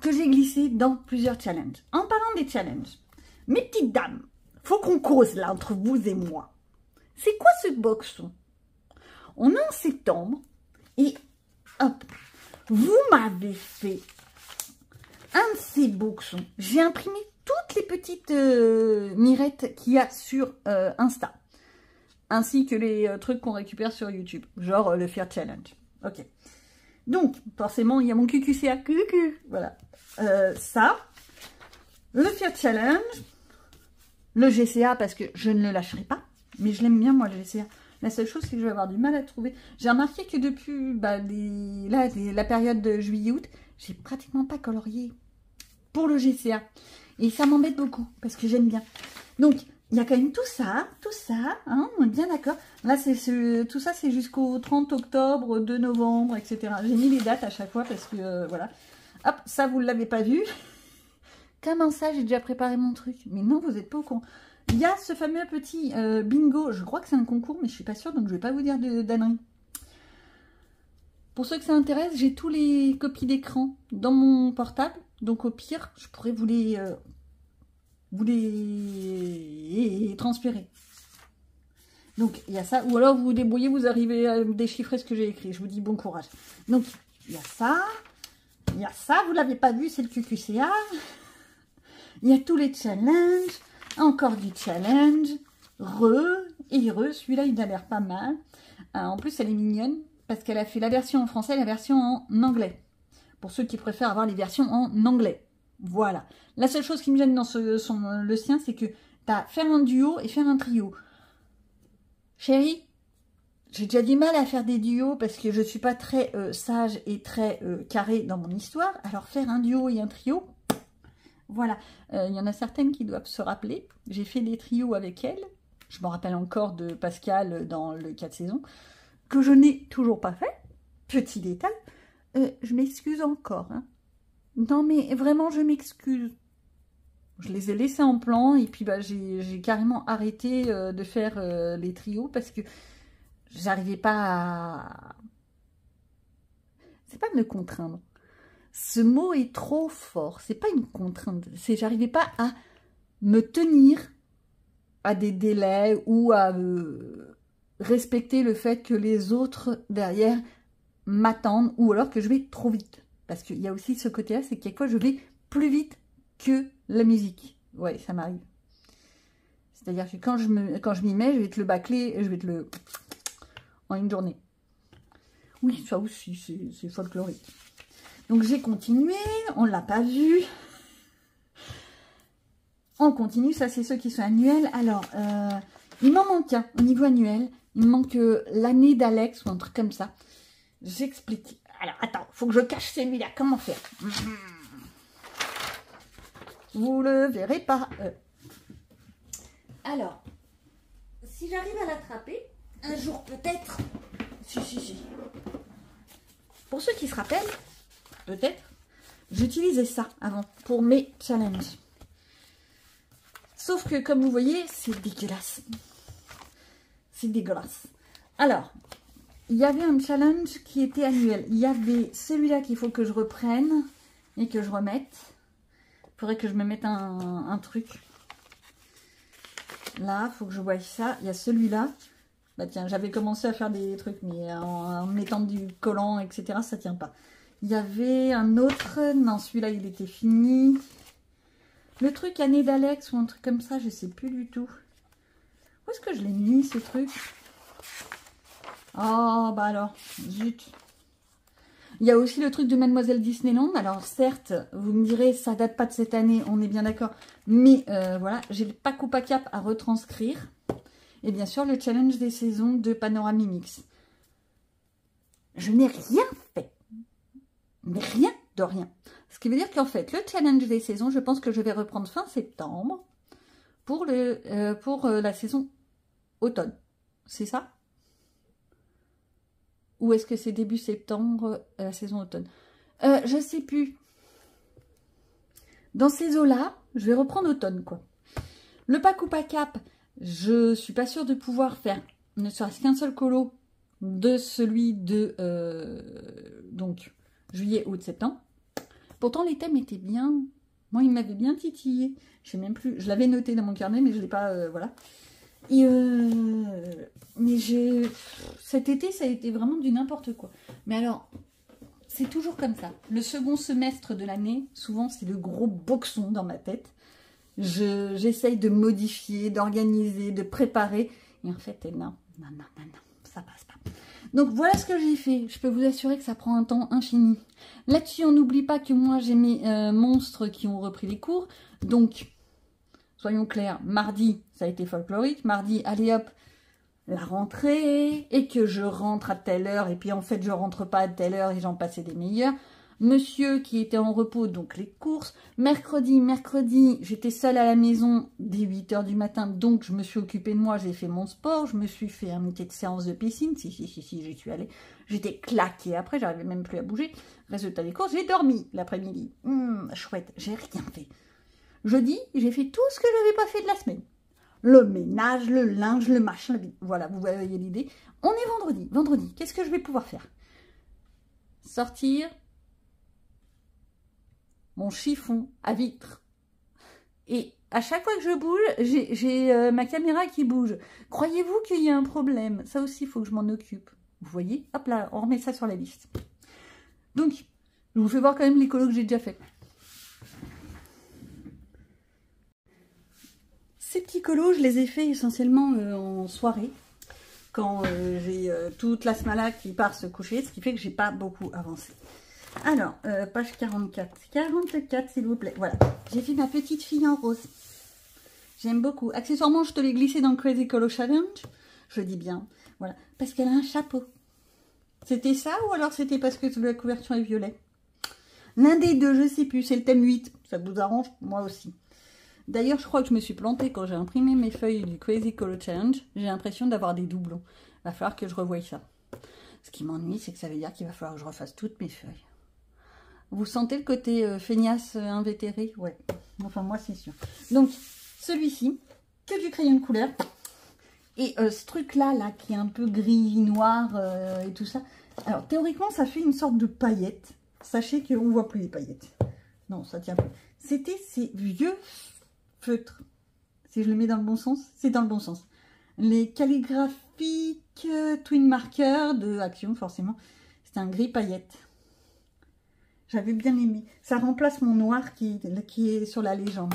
que j'ai glissés dans plusieurs challenges. En parlant des challenges, mes petites dames, faut qu'on cause là entre vous et moi. C'est quoi ce boxon? On est en septembre et hop, vous m'avez fait un de ces boxons. J'ai imprimé toutes les petites mirettes qu'il y a sur Insta, ainsi que les trucs qu'on récupère sur YouTube, genre le Fear Challenge. Ok. Donc, forcément, il y a mon QQCA. Voilà. Ça, le Fear Challenge, le GCA parce que je ne le lâcherai pas. Mais je l'aime bien, moi, le GCA. La seule chose, c'est que je vais avoir du mal à trouver. J'ai remarqué que depuis la période de juillet-août, j'ai pratiquement pas colorié pour le GCA. Et ça m'embête beaucoup, parce que j'aime bien. Donc, il y a quand même tout ça, hein, on est bien d'accord. Là, tout ça, c'est jusqu'au 30 octobre, 2 novembre, etc. J'ai mis les dates à chaque fois, parce que, voilà. Hop, ça, vous ne l'avez pas vu. Comment ça, j'ai déjà préparé mon truc? Mais non, vous n'êtes pas au courant. Il y a ce fameux petit bingo, je crois que c'est un concours, mais je ne suis pas sûre, donc je ne vais pas vous dire d'ânerie. Pour ceux que ça intéresse, j'ai tous les copies d'écran dans mon portable, donc au pire, je pourrais vous les transférer. Donc il y a ça, ou alors vous vous débrouillez, vous arrivez à déchiffrer ce que j'ai écrit, je vous dis bon courage. Donc il y a ça, vous ne l'avez pas vu, c'est le QQCA, il y a tous les challenges. Encore du challenge, celui-là il a l'air pas mal. En plus elle est mignonne parce qu'elle a fait la version en français et la version en anglais. Pour ceux qui préfèrent avoir les versions en anglais. Voilà. La seule chose qui me gêne dans le sien, c'est que tu as faire un duo et faire un trio. Chérie, j'ai déjà du mal à faire des duos parce que je ne suis pas très sage et très carré dans mon histoire. Alors faire un duo et un trio... Voilà, il y en a certaines qui doivent se rappeler. J'ai fait des trios avec elle. Je me rappelle encore de Pascal dans le 4 saisons. que je n'ai toujours pas fait. Petit détail, je m'excuse encore. Hein. Non mais vraiment, je m'excuse. Je les ai laissés en plan et puis bah, j'ai carrément arrêté de faire les trios parce que j'arrivais pas à... C'est pas me contraindre. Ce mot est trop fort. C'est pas une contrainte. C'est j'arrivais pas à me tenir à des délais ou à respecter le fait que les autres derrière m'attendent ou alors que je vais trop vite. Parce qu'il y a aussi ce côté-là, c'est que quelquefois je vais plus vite que la musique. Ouais, ça m'arrive. C'est-à-dire que quand je m'y mets, je vais te le bâcler, je vais te le... en une journée. Oui, ça aussi, c'est folklorique. Donc j'ai continué, on ne l'a pas vu. On continue, ça c'est ceux qui sont annuels. Alors, il m'en manque un au niveau annuel. Il me manque l'année d'Alex ou un truc comme ça. J'explique. Alors, attends, faut que je cache celui-là. Comment faire? Vous le verrez pas. Alors, si j'arrive à l'attraper, un jour peut-être... Si. Pour ceux qui se rappellent, peut-être, j'utilisais ça avant pour mes challenges. Sauf que, comme vous voyez, c'est dégueulasse. C'est dégueulasse. Alors, il y avait un challenge qui était annuel. Il y avait celui-là qu'il faut que je reprenne et que je remette. Il faudrait que je me mette un truc. Là, il faut que je voie ça. Il y a celui-là. Bah tiens, j'avais commencé à faire des trucs, mais en mettant du collant, etc., ça tient pas. Il y avait un autre. Non, celui-là, il était fini. Le truc année d'Alex ou un truc comme ça, je sais plus du tout. Où est-ce que je l'ai mis, ce truc? Oh, bah alors, zut. Il y a aussi le truc de Mademoiselle Disneyland. Alors, certes, vous me direz, ça date pas de cette année, on est bien d'accord. Mais voilà, j'ai le Paco Pacap à retranscrire. Et bien sûr, le challenge des saisons de Panoramimix. Je n'ai rien fait. Mais rien de rien. Ce qui veut dire qu'en fait, le challenge des saisons, je pense que je vais reprendre fin septembre pour la saison automne. C'est ça? Ou est-ce que c'est début septembre, la saison automne? Je ne sais plus. Dans ces eaux-là, je vais reprendre automne, quoi. Le Paco Pacap, je suis pas sûre de pouvoir faire ne serait-ce qu'un seul colo de celui de donc juillet, août, septembre. Pourtant, les thèmes étaient bien. Moi, il m'avait bien titillé. Je sais même plus. Je l'avais noté dans mon carnet, mais je l'ai pas. Voilà. Et mais cet été, ça a été vraiment du n'importe quoi. Mais alors, c'est toujours comme ça. Le second semestre de l'année, souvent, c'est le gros boxon dans ma tête. J'essaye de modifier, d'organiser, de préparer. Et en fait, non, ça passe pas. Donc voilà ce que j'ai fait. Je peux vous assurer que ça prend un temps infini. Là-dessus, on n'oublie pas que moi, j'ai mes monstres qui ont repris les cours. Donc, soyons clairs, mardi, ça a été folklorique. Mardi, allez hop, la rentrée. Et que je rentre à telle heure. Et puis en fait, je rentre pas à telle heure et j'en passais des meilleurs. Monsieur qui était en repos, donc les courses. Mercredi, j'étais seule à la maison dès 8 h du matin, donc je me suis occupée de moi, j'ai fait mon sport, je me suis fait une petite séance de piscine, si, j'y suis allée. J'étais claquée, après j'arrivais même plus à bouger. Résultat des courses, j'ai dormi l'après-midi. Chouette, j'ai rien fait. Jeudi, j'ai fait tout ce que je n'avais pas fait de la semaine. Le ménage, le linge, le machin, voilà, vous voyez l'idée. On est vendredi, qu'est-ce que je vais pouvoir faire? Sortir mon chiffon à vitre. Et à chaque fois que je bouge, j'ai ma caméra qui bouge. Croyez-vous qu'il y a un problème? Ça aussi, il faut que je m'en occupe. Vous voyez? Hop là, on remet ça sur la liste. Donc, je vous fais voir quand même les colos que j'ai déjà fait. Ces petits colos, je les ai faits essentiellement en soirée. Quand j'ai toute la smala qui part se coucher, ce qui fait que j'ai pas beaucoup avancé. Alors, page 44. 44, s'il vous plaît. Voilà. J'ai fait ma petite fille en rose. J'aime beaucoup. Accessoirement, je te l'ai glissé dans le Crazy Colo Challenge. Je dis bien. Voilà. Parce qu'elle a un chapeau. C'était ça ou alors c'était parce que la couverture est violet? L'un des deux, je sais plus. C'est le thème 8. Ça vous arrange? Moi aussi. D'ailleurs, je crois que je me suis plantée quand j'ai imprimé mes feuilles du Crazy Colo Challenge. J'ai l'impression d'avoir des doublons. Va falloir que je revoie ça. Ce qui m'ennuie, c'est que ça veut dire qu'il va falloir que je refasse toutes mes feuilles. Vous sentez le côté feignasse invétéré? Ouais. Enfin, moi, c'est sûr. Donc, celui-ci, que du crayon de couleur. Et ce truc-là, là, qui est un peu gris, noir et tout ça. Alors, théoriquement, ça fait une sorte de paillette. Sachez qu'on ne voit plus les paillettes. Non, ça tient plus. C'était ces vieux feutres. Si je le mets dans le bon sens, c'est dans le bon sens. Les calligraphiques Twin Marker de Action, forcément. C'est un gris paillette. J'avais bien aimé. Ça remplace mon noir qui est sur la légende.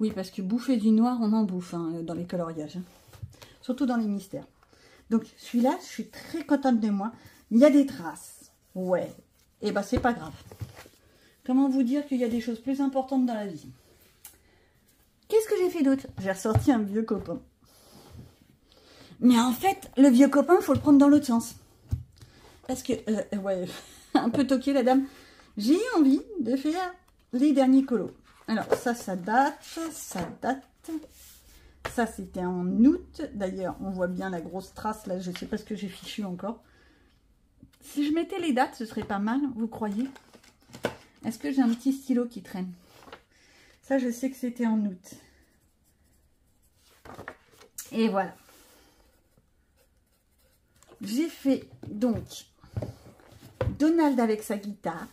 Oui, parce que bouffer du noir, on en bouffe hein, dans les coloriages. Hein. Surtout dans les mystères. Donc, celui-là, je suis très contente de moi. Il y a des traces. Ouais. Et ben, c'est pas grave. Comment vous dire qu'il y a des choses plus importantes dans la vie? Qu'est-ce que j'ai fait d'autre? J'ai ressorti un vieux copain. Mais en fait, le vieux copain, il faut le prendre dans l'autre sens. Parce que, ouais, un peu toqué la dame. J'ai eu envie de faire les derniers colos. Alors, ça date, ça date. Ça, c'était en août. D'ailleurs, on voit bien la grosse trace, là, je ne sais pas ce que j'ai fichu encore. Si je mettais les dates, ce serait pas mal, vous croyez? Est-ce que j'ai un petit stylo qui traîne? Ça, je sais que c'était en août. Et voilà. J'ai fait, donc, Donald avec sa guitare.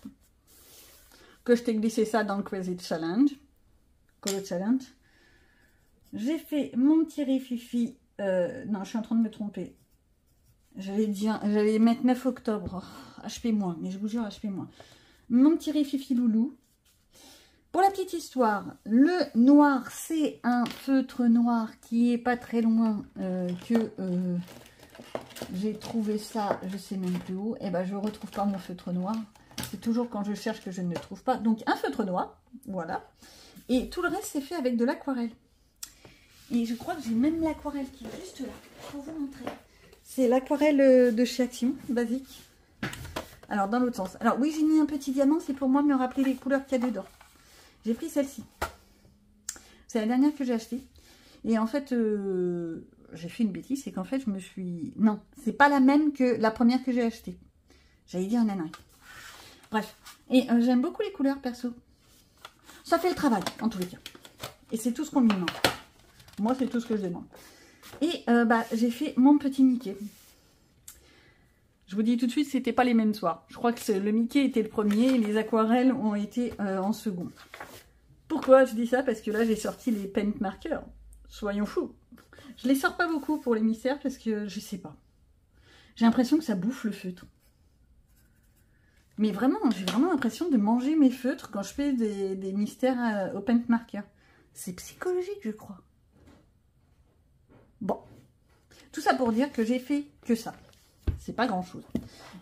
Que je t'ai glissé ça dans le Crazy Challenge. Colo Challenge. J'ai fait mon petit rififi. Non, je suis en train de me tromper. J'allais mettre 9 octobre. Oh, HP-, mais je vous jure, HP-. Mon petit rififi loulou. Pour la petite histoire, le noir, c'est un feutre noir qui est pas très loin que j'ai trouvé ça, je sais même plus où. Et ben, je ne retrouve pas mon feutre noir. C'est toujours quand je cherche que je ne le trouve pas. Donc, un feutre noir, voilà. Et tout le reste, c'est fait avec de l'aquarelle. Et je crois que j'ai même l'aquarelle qui est juste là, pour vous montrer. C'est l'aquarelle de chez Action, basique. Alors, dans l'autre sens. Alors, oui, j'ai mis un petit diamant, c'est pour moi me rappeler les couleurs qu'il y a dedans. J'ai pris celle-ci. C'est la dernière que j'ai achetée. Et en fait, j'ai fait une bêtise, c'est qu'en fait, je me suis... Non, c'est pas la même que la première que j'ai achetée. J'allais dire nana. Bref. Et j'aime beaucoup les couleurs, perso. Ça fait le travail, en tous les cas. Et c'est tout ce qu'on me demande. Moi, c'est tout ce que je demande. Et bah, j'ai fait mon petit Mickey. Je vous dis tout de suite, c'était pas les mêmes soirs. Je crois que le Mickey était le premier et les aquarelles ont été en second. Pourquoi je dis ça? Parce que là, j'ai sorti les paint markers. Soyons fous. Je les sors pas beaucoup pour les mystères parce que je sais pas. J'ai l'impression que ça bouffe le feutre. Mais vraiment, j'ai vraiment l'impression de manger mes feutres quand je fais des mystères au paint marker. C'est psychologique, je crois. Bon. Tout ça pour dire que j'ai fait que ça. C'est pas grand chose.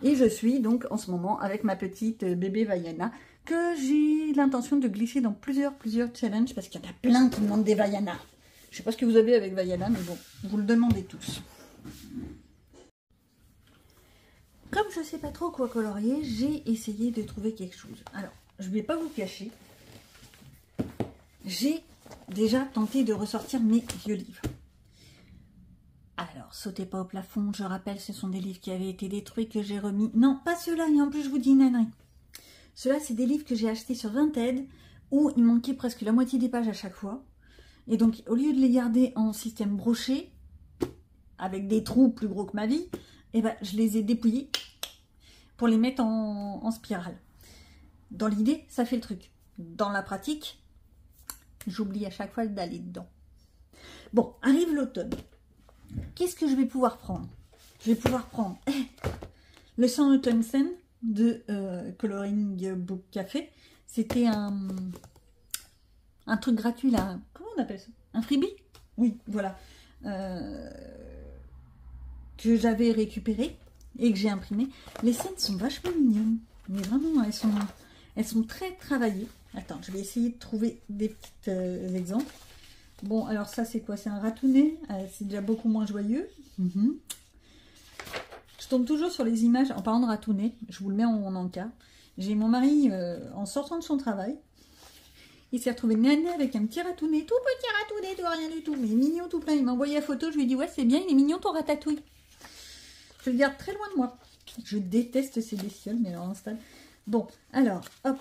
Et je suis donc en ce moment avec ma petite bébé Vaiana que j'ai l'intention de glisser dans plusieurs challenges parce qu'il y en a plein qui demandent des Vaiana. Je sais pas ce que vous avez avec Vaiana, mais bon, vous le demandez tous. Comme je sais pas trop quoi colorier, j'ai essayé de trouver quelque chose. Alors, je vais pas vous cacher. J'ai déjà tenté de ressortir mes vieux livres. Alors, sautez pas au plafond, je rappelle, ce sont des livres qui avaient été détruits, que j'ai remis. Non, pas ceux-là, et en plus je vous dis une ânerie. Ceux-là, c'est des livres que j'ai achetés sur Vinted, où il manquait presque la moitié des pages à chaque fois. Et donc, au lieu de les garder en système broché, avec des trous plus gros que ma vie, eh ben, je les ai dépouillés pour les mettre en spirale. Dans l'idée, ça fait le truc. Dans la pratique, j'oublie à chaque fois d'aller dedans. Bon, arrive l'automne. Qu'est-ce que je vais pouvoir prendre? Je vais pouvoir prendre le Sans Autumn Scent de Coloring Book Café. C'était un truc gratuit là. Comment on appelle ça? Un freebie? Oui, voilà. Que j'avais récupéré et que j'ai imprimé. Les scènes sont vachement mignonnes. Mais vraiment, elles sont très travaillées. Attends, je vais essayer de trouver des petits exemples. Bon, alors ça, c'est quoi? C'est un ratounet. C'est déjà beaucoup moins joyeux. Je tombe toujours sur les images. En parlant de ratounet, je vous le mets en encas. J'ai mon mari, en sortant de son travail, il s'est retrouvé nané avec un petit ratounet. Tout petit ratounet, tout rien du tout. Mais mignon, tout plein. Il m'a envoyé la photo. Je lui ai dit, ouais, c'est bien, il est mignon ton ratatouille. Je le garde très loin de moi. Je déteste ces bestioles, mais alors installe. Bon, alors, hop.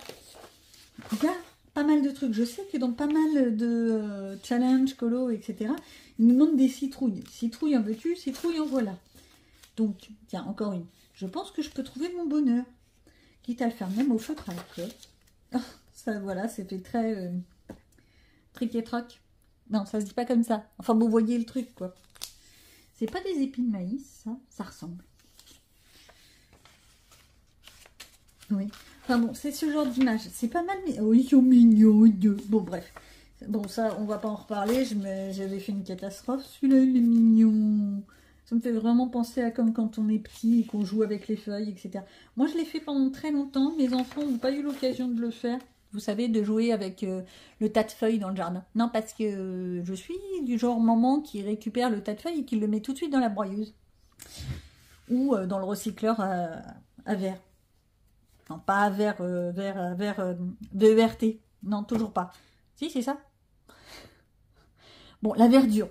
Il y a pas mal de trucs. Je sais que dans pas mal de challenge, colo, etc., ils nous demandent des citrouilles. Citrouille en veux-tu, citrouille en voilà. Donc, tiens, encore une. Je pense que je peux trouver mon bonheur. Quitte à le faire même au feutre à alcool. Oh, ça, voilà, c'était très trick et troc. Non, ça se dit pas comme ça. Enfin, vous voyez le truc, quoi. C'est pas des épis de maïs, ça ressemble. Oui. Enfin bon, c'est ce genre d'image. C'est pas mal, mais... Oh, ils sont mignons. Bon, bref. Bon, ça, on va pas en reparler. J'avais fait une catastrophe. Celui-là, il est mignon. Ça me fait vraiment penser à comme quand on est petit et qu'on joue avec les feuilles, etc. Moi, je l'ai fait pendant très longtemps. Mes enfants n'ont pas eu l'occasion de le faire. Vous savez, de jouer avec le tas de feuilles dans le jardin. Non, parce que je suis du genre maman qui récupère le tas de feuilles et qui le met tout de suite dans la broyeuse. Ou dans le recycleur à verre. Non, pas à verre, VERT. Non, toujours pas. Si, c'est ça. Bon, la verdure.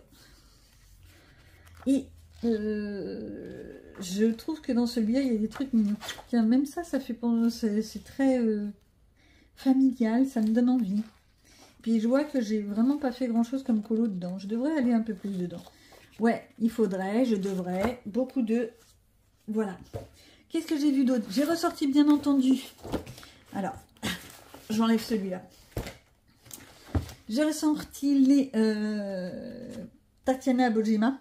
Et je trouve que dans celui-là, il y a des trucs mignons. Tiens, même ça fait penser... C'est très... familial, ça me donne envie. Puis je vois que j'ai vraiment pas fait grand chose comme colo dedans. Je devrais aller un peu plus dedans. Ouais, il faudrait, je devrais. Beaucoup de... Voilà. Qu'est-ce que j'ai vu d'autre? J'ai ressorti bien entendu. Alors, j'enlève celui-là. J'ai ressorti les Tatiana Bojima.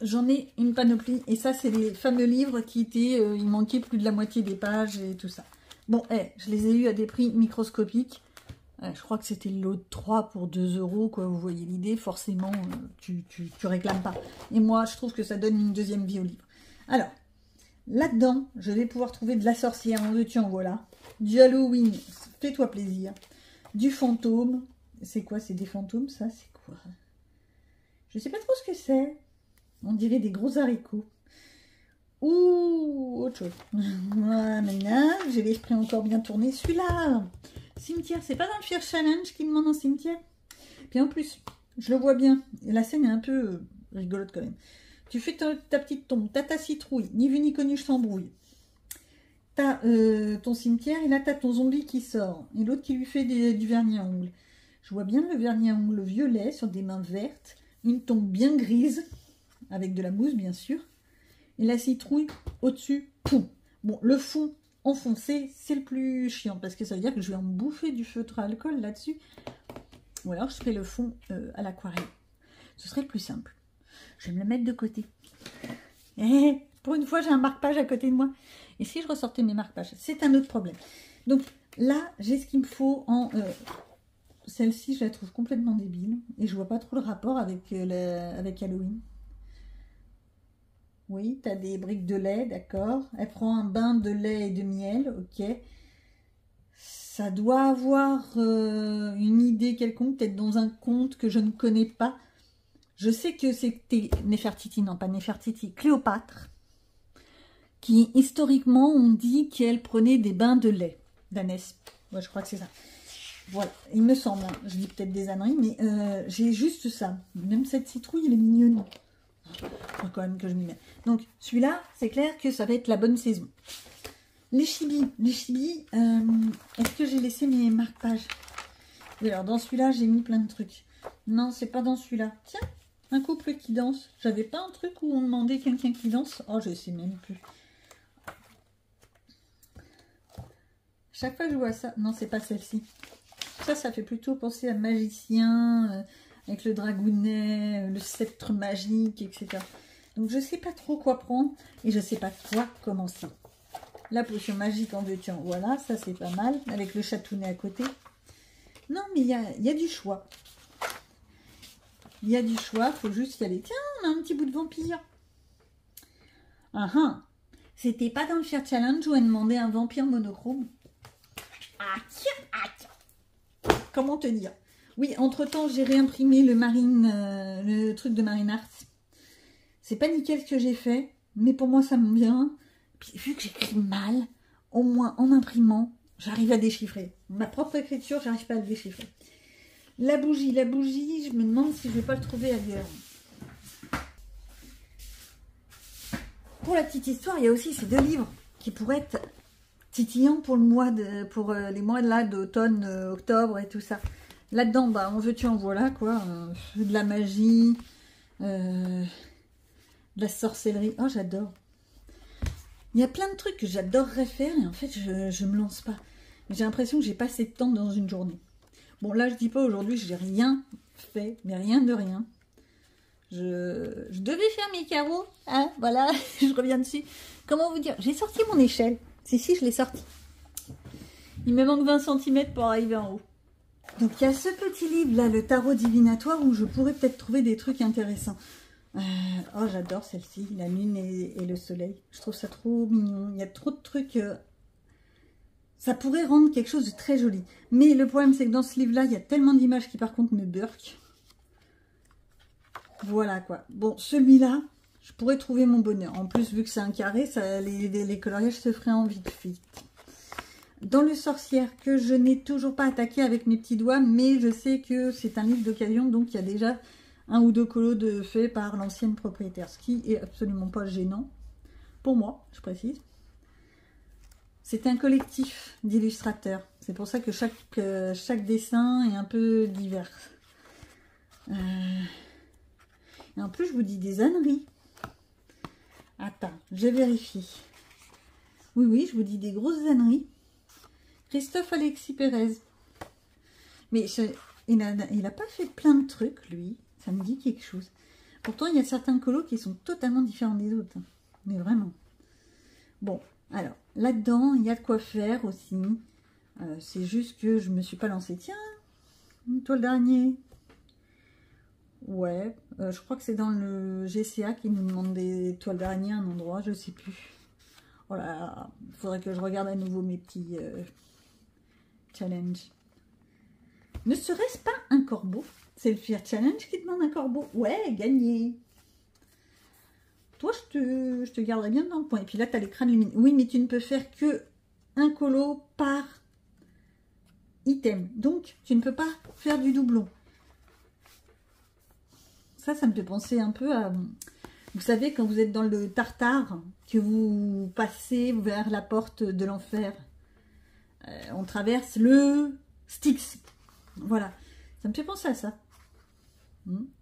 J'en ai une panoplie. Et ça, c'est les fameux livres qui étaient... il manquait plus de la moitié des pages et tout ça. Bon, je les ai eus à des prix microscopiques. Je crois que c'était le lot de 3 pour 2 €, quoi. Vous voyez l'idée, forcément, tu réclames pas. Et moi, je trouve que ça donne une deuxième vie au livre. Alors, là-dedans, je vais pouvoir trouver de la sorcière, en veux-tu, en voilà. Du Halloween, fais-toi plaisir. Du fantôme. C'est quoi? C'est des fantômes, ça? C'est quoi? Je sais pas trop ce que c'est. On dirait des gros haricots. Ou autre chose. Voilà, maintenant, j'ai l'esprit encore bien tourné. Celui-là, cimetière, c'est pas dans le Fear Challenge qui demande un cimetière. Puis en plus, je le vois bien. Et la scène est un peu rigolote quand même. Tu fais ta petite tombe, t'as ta citrouille, ni vu ni connu, je t'embrouille. T'as ton cimetière et là t'as ton zombie qui sort. Et l'autre qui lui fait du vernis à ongles. Je vois bien le vernis à ongles violet sur des mains vertes. Une tombe bien grise, avec de la mousse bien sûr. Et la citrouille au-dessus, poum. Bon, le fond enfoncé, c'est le plus chiant, parce que ça veut dire que je vais en bouffer du feutre à alcool là-dessus. Ou alors je fais le fond à l'aquarelle. Ce serait le plus simple. Je vais me le mettre de côté. Et pour une fois, j'ai un marque-page à côté de moi. Et si je ressortais mes marque-pages, c'est un autre problème. Donc là, j'ai ce qu'il me faut en... Celle-ci, je la trouve complètement débile. Et je vois pas trop le rapport avec Halloween. Oui, tu as des briques de lait, d'accord. Elle prend un bain de lait et de miel, ok. Ça doit avoir une idée quelconque, peut-être dans un conte que je ne connais pas. Je sais que c'était Néfertiti, non pas Néfertiti, Cléopâtre, qui historiquement on dit qu'elle prenait des bains de lait d'ânesse. Ouais, je crois que c'est ça. Voilà, il me semble, hein. Je dis peut-être des âneries, mais j'ai juste ça. Même cette citrouille, elle est mignonne. Faut quand même que je m'y mette. Donc celui-là, c'est clair que ça va être la bonne saison. Les chibis, est-ce que j'ai laissé mes marque-pages? Oui, alors dans celui-là, j'ai mis plein de trucs. Non, c'est pas dans celui-là. Tiens, un couple qui danse. J'avais pas un truc où on demandait quelqu'un qui danse? Oh, je sais même plus. Chaque fois que je vois ça, non, c'est pas celle-ci. Ça fait plutôt penser à magicien, avec le dragounet, le sceptre magique, etc. Donc je sais pas trop quoi prendre et je sais pas quoi commencer. La potion magique en veux-tu, voilà, ça c'est pas mal, avec le chatounet à côté. Non, mais il y a du choix. Il y a du choix, faut juste y aller. Tiens, on a un petit bout de vampire. C'était pas dans le Fear Challenge où elle demandait un vampire monochrome. Comment te dire? Oui, entre-temps, j'ai réimprimé le truc de Marine Art. C'est pas nickel ce que j'ai fait, mais pour moi, ça me vient. Puis, vu que j'écris mal, au moins en imprimant, j'arrive à déchiffrer. Ma propre écriture, j'arrive pas à le déchiffrer. La bougie, je me demande si je vais pas le trouver ailleurs. pour la petite histoire, il y a aussi ces 2 livres qui pourraient être titillants pour les mois là d'automne, octobre et tout ça. Là-dedans, bah, on veut-tu en voilà, quoi. De la magie, de la sorcellerie. Oh, j'adore. Il y a plein de trucs que j'adorerais faire et en fait, je me lance pas. J'ai l'impression que j'ai pas assez de temps dans une journée. Bon, là, je dis pas aujourd'hui, j'ai rien fait, mais rien de rien. Je devais faire mes carreaux, hein, voilà, je reviens dessus. Comment vous dire? J'ai sorti mon échelle. Si, je l'ai sortie. Il me manque 20 cm pour arriver en haut. Donc, il y a ce petit livre-là, le tarot divinatoire, où je pourrais peut-être trouver des trucs intéressants. Oh, j'adore celle-ci, la lune et le soleil. Je trouve ça trop mignon. Il y a trop de trucs... Ça pourrait rendre quelque chose de très joli. Mais le problème, c'est que dans ce livre-là, il y a tellement d'images qui, par contre, me burquent. Voilà, quoi. Bon, celui-là, je pourrais trouver mon bonheur. En plus, vu que c'est un carré, ça, les coloriages se feraient en vite fait. Dans le sorcière, que je n'ai toujours pas attaqué avec mes petits doigts, mais je sais que c'est un livre d'occasion, donc il y a déjà 1 ou 2 colos faits par l'ancienne propriétaire, ce qui est absolument pas gênant, pour moi, je précise. C'est un collectif d'illustrateurs, c'est pour ça que chaque dessin est un peu divers. Et en plus, je vous dis des âneries. Attends, je vérifie. Oui, je vous dis des grosses âneries. Christophe Alexis Pérez. Mais il n'a pas fait plein de trucs, lui. Ça me dit quelque chose. Pourtant, il y a certains colos qui sont totalement différents des autres. Hein. Mais vraiment. Bon, alors, là-dedans, il y a de quoi faire aussi. C'est juste que je ne me suis pas lancée. Tiens, une toile d'araignée. Ouais, je crois que c'est dans le GCA qui nous demande des toiles d'araignée à un endroit, je sais plus. Oh là là, il faudrait que je regarde à nouveau mes petits challenges. Ne serait-ce pas un corbeau? C'est le Fear Challenge qui demande un corbeau. Ouais, gagné. Toi, je te garderai bien dans le point. Et puis là, tu as les crânes lumineux. Oui, mais tu ne peux faire que un colo par item. Donc, tu ne peux pas faire du doublon. Ça me fait penser un peu à... Vous savez, quand vous êtes dans le tartare, que vous passez vers la porte de l'enfer, on traverse le Styx. Voilà. Ça me fait penser à ça.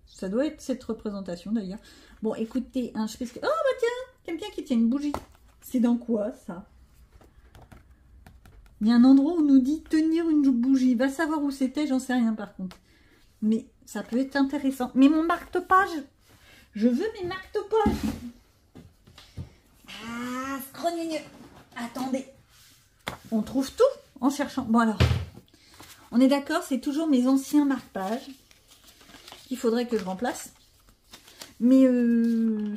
Ça doit être cette représentation, d'ailleurs. Bon, écoutez, je fais ce que... Oh, bah tiens, quelqu'un qui tient une bougie. C'est dans quoi, ça? Il y a un endroit où on nous dit tenir une bougie. Va savoir où c'était, j'en sais rien, par contre. Mais... ça peut être intéressant. Mais mon marque-page, je veux mes marque-pages. Ah, scrogneux. Attendez. On trouve tout en cherchant. Bon alors, on est d'accord, c'est toujours mes anciens marque-pages qu'il faudrait que je remplace. Mais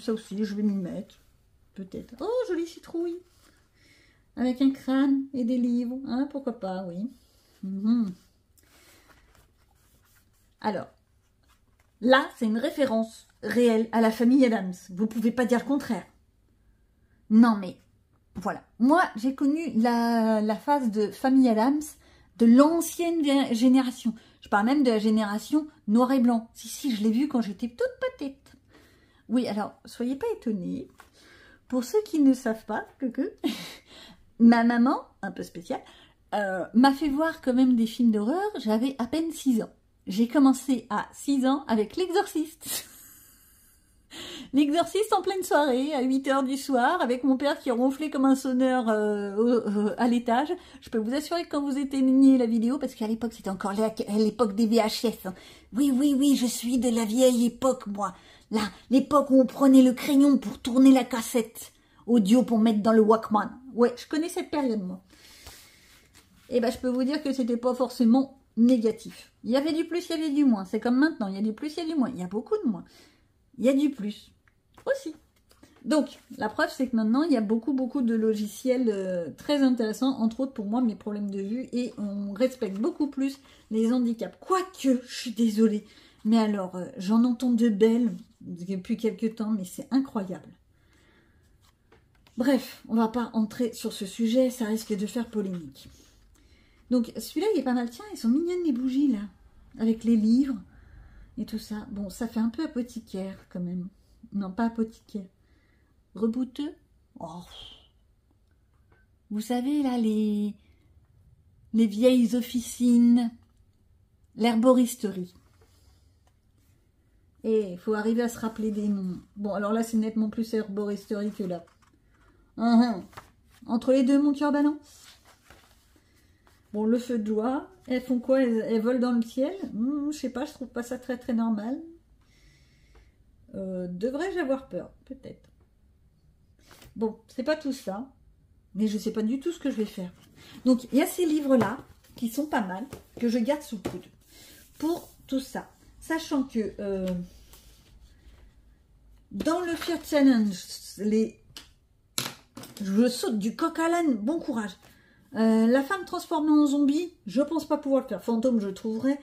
ça aussi, je vais m'y mettre. Peut-être. Oh, jolie citrouille. Avec un crâne et des livres. Hein, pourquoi pas, oui. Alors, là, c'est une référence réelle à la famille Adams. Vous ne pouvez pas dire le contraire. Non, mais voilà. Moi, j'ai connu la phase de famille Adams de l'ancienne génération. Je parle même de la génération noir et blanc. Si, je l'ai vu quand j'étais toute petite. Oui, alors, soyez pas étonnés. Pour ceux qui ne savent pas, ma maman, un peu spéciale, m'a fait voir quand même des films d'horreur. J'avais à peine 6 ans. J'ai commencé à 6 ans avec L'Exorciste. L'Exorciste en pleine soirée, à 8 h du soir, avec mon père qui ronflait comme un sonneur à l'étage. Je peux vous assurer que quand vous éteignez la vidéo, parce qu'à l'époque, c'était encore l'époque des VHS. Hein. Oui, je suis de la vieille époque, moi. Là, l'époque où on prenait le crayon pour tourner la cassette audio pour mettre dans le Walkman. Ouais, je connais cette période, moi. Et ben, je peux vous dire que c'était pas forcément négatif. Il y avait du plus, il y avait du moins. C'est comme maintenant, il y a du plus, il y a du moins. Il y a beaucoup de moins. Il y a du plus aussi. Donc, la preuve, c'est que maintenant, il y a beaucoup de logiciels très intéressants, entre autres pour moi, mes problèmes de vue, et on respecte beaucoup plus les handicaps. Quoique, je suis désolée, mais alors, j'en entends de belles depuis quelques temps, mais c'est incroyable. Bref, on va pas entrer sur ce sujet, ça risque de faire polémique. Donc, celui-là, il est pas mal. Tiens, ils sont mignonnes les bougies, là, avec les livres et tout ça. Bon, ça fait un peu apothicaire, quand même. Non, pas apothicaire. rebouteux. Oh. Vous savez, là, les vieilles officines, l'herboristerie. Et il faut arriver à se rappeler des noms. Bon, alors là, c'est nettement plus herboristerie que là. Entre les deux, mon cœur balance. Bon, le feu de joie. Elles font quoi? Elles volent dans le ciel? Je sais pas, je trouve pas ça très très normal. Devrais-je avoir peur? Peut-être. Bon, c'est pas tout ça. Mais je sais pas du tout ce que je vais faire. Donc, il y a ces livres-là, qui sont pas mal, que je garde sous le coude. Pour tout ça. Sachant que dans le Fear Challenge, je saute du coq à l'âne, bon courage. La femme transformée en zombie, je pense pas pouvoir le faire. Fantôme, je trouverai.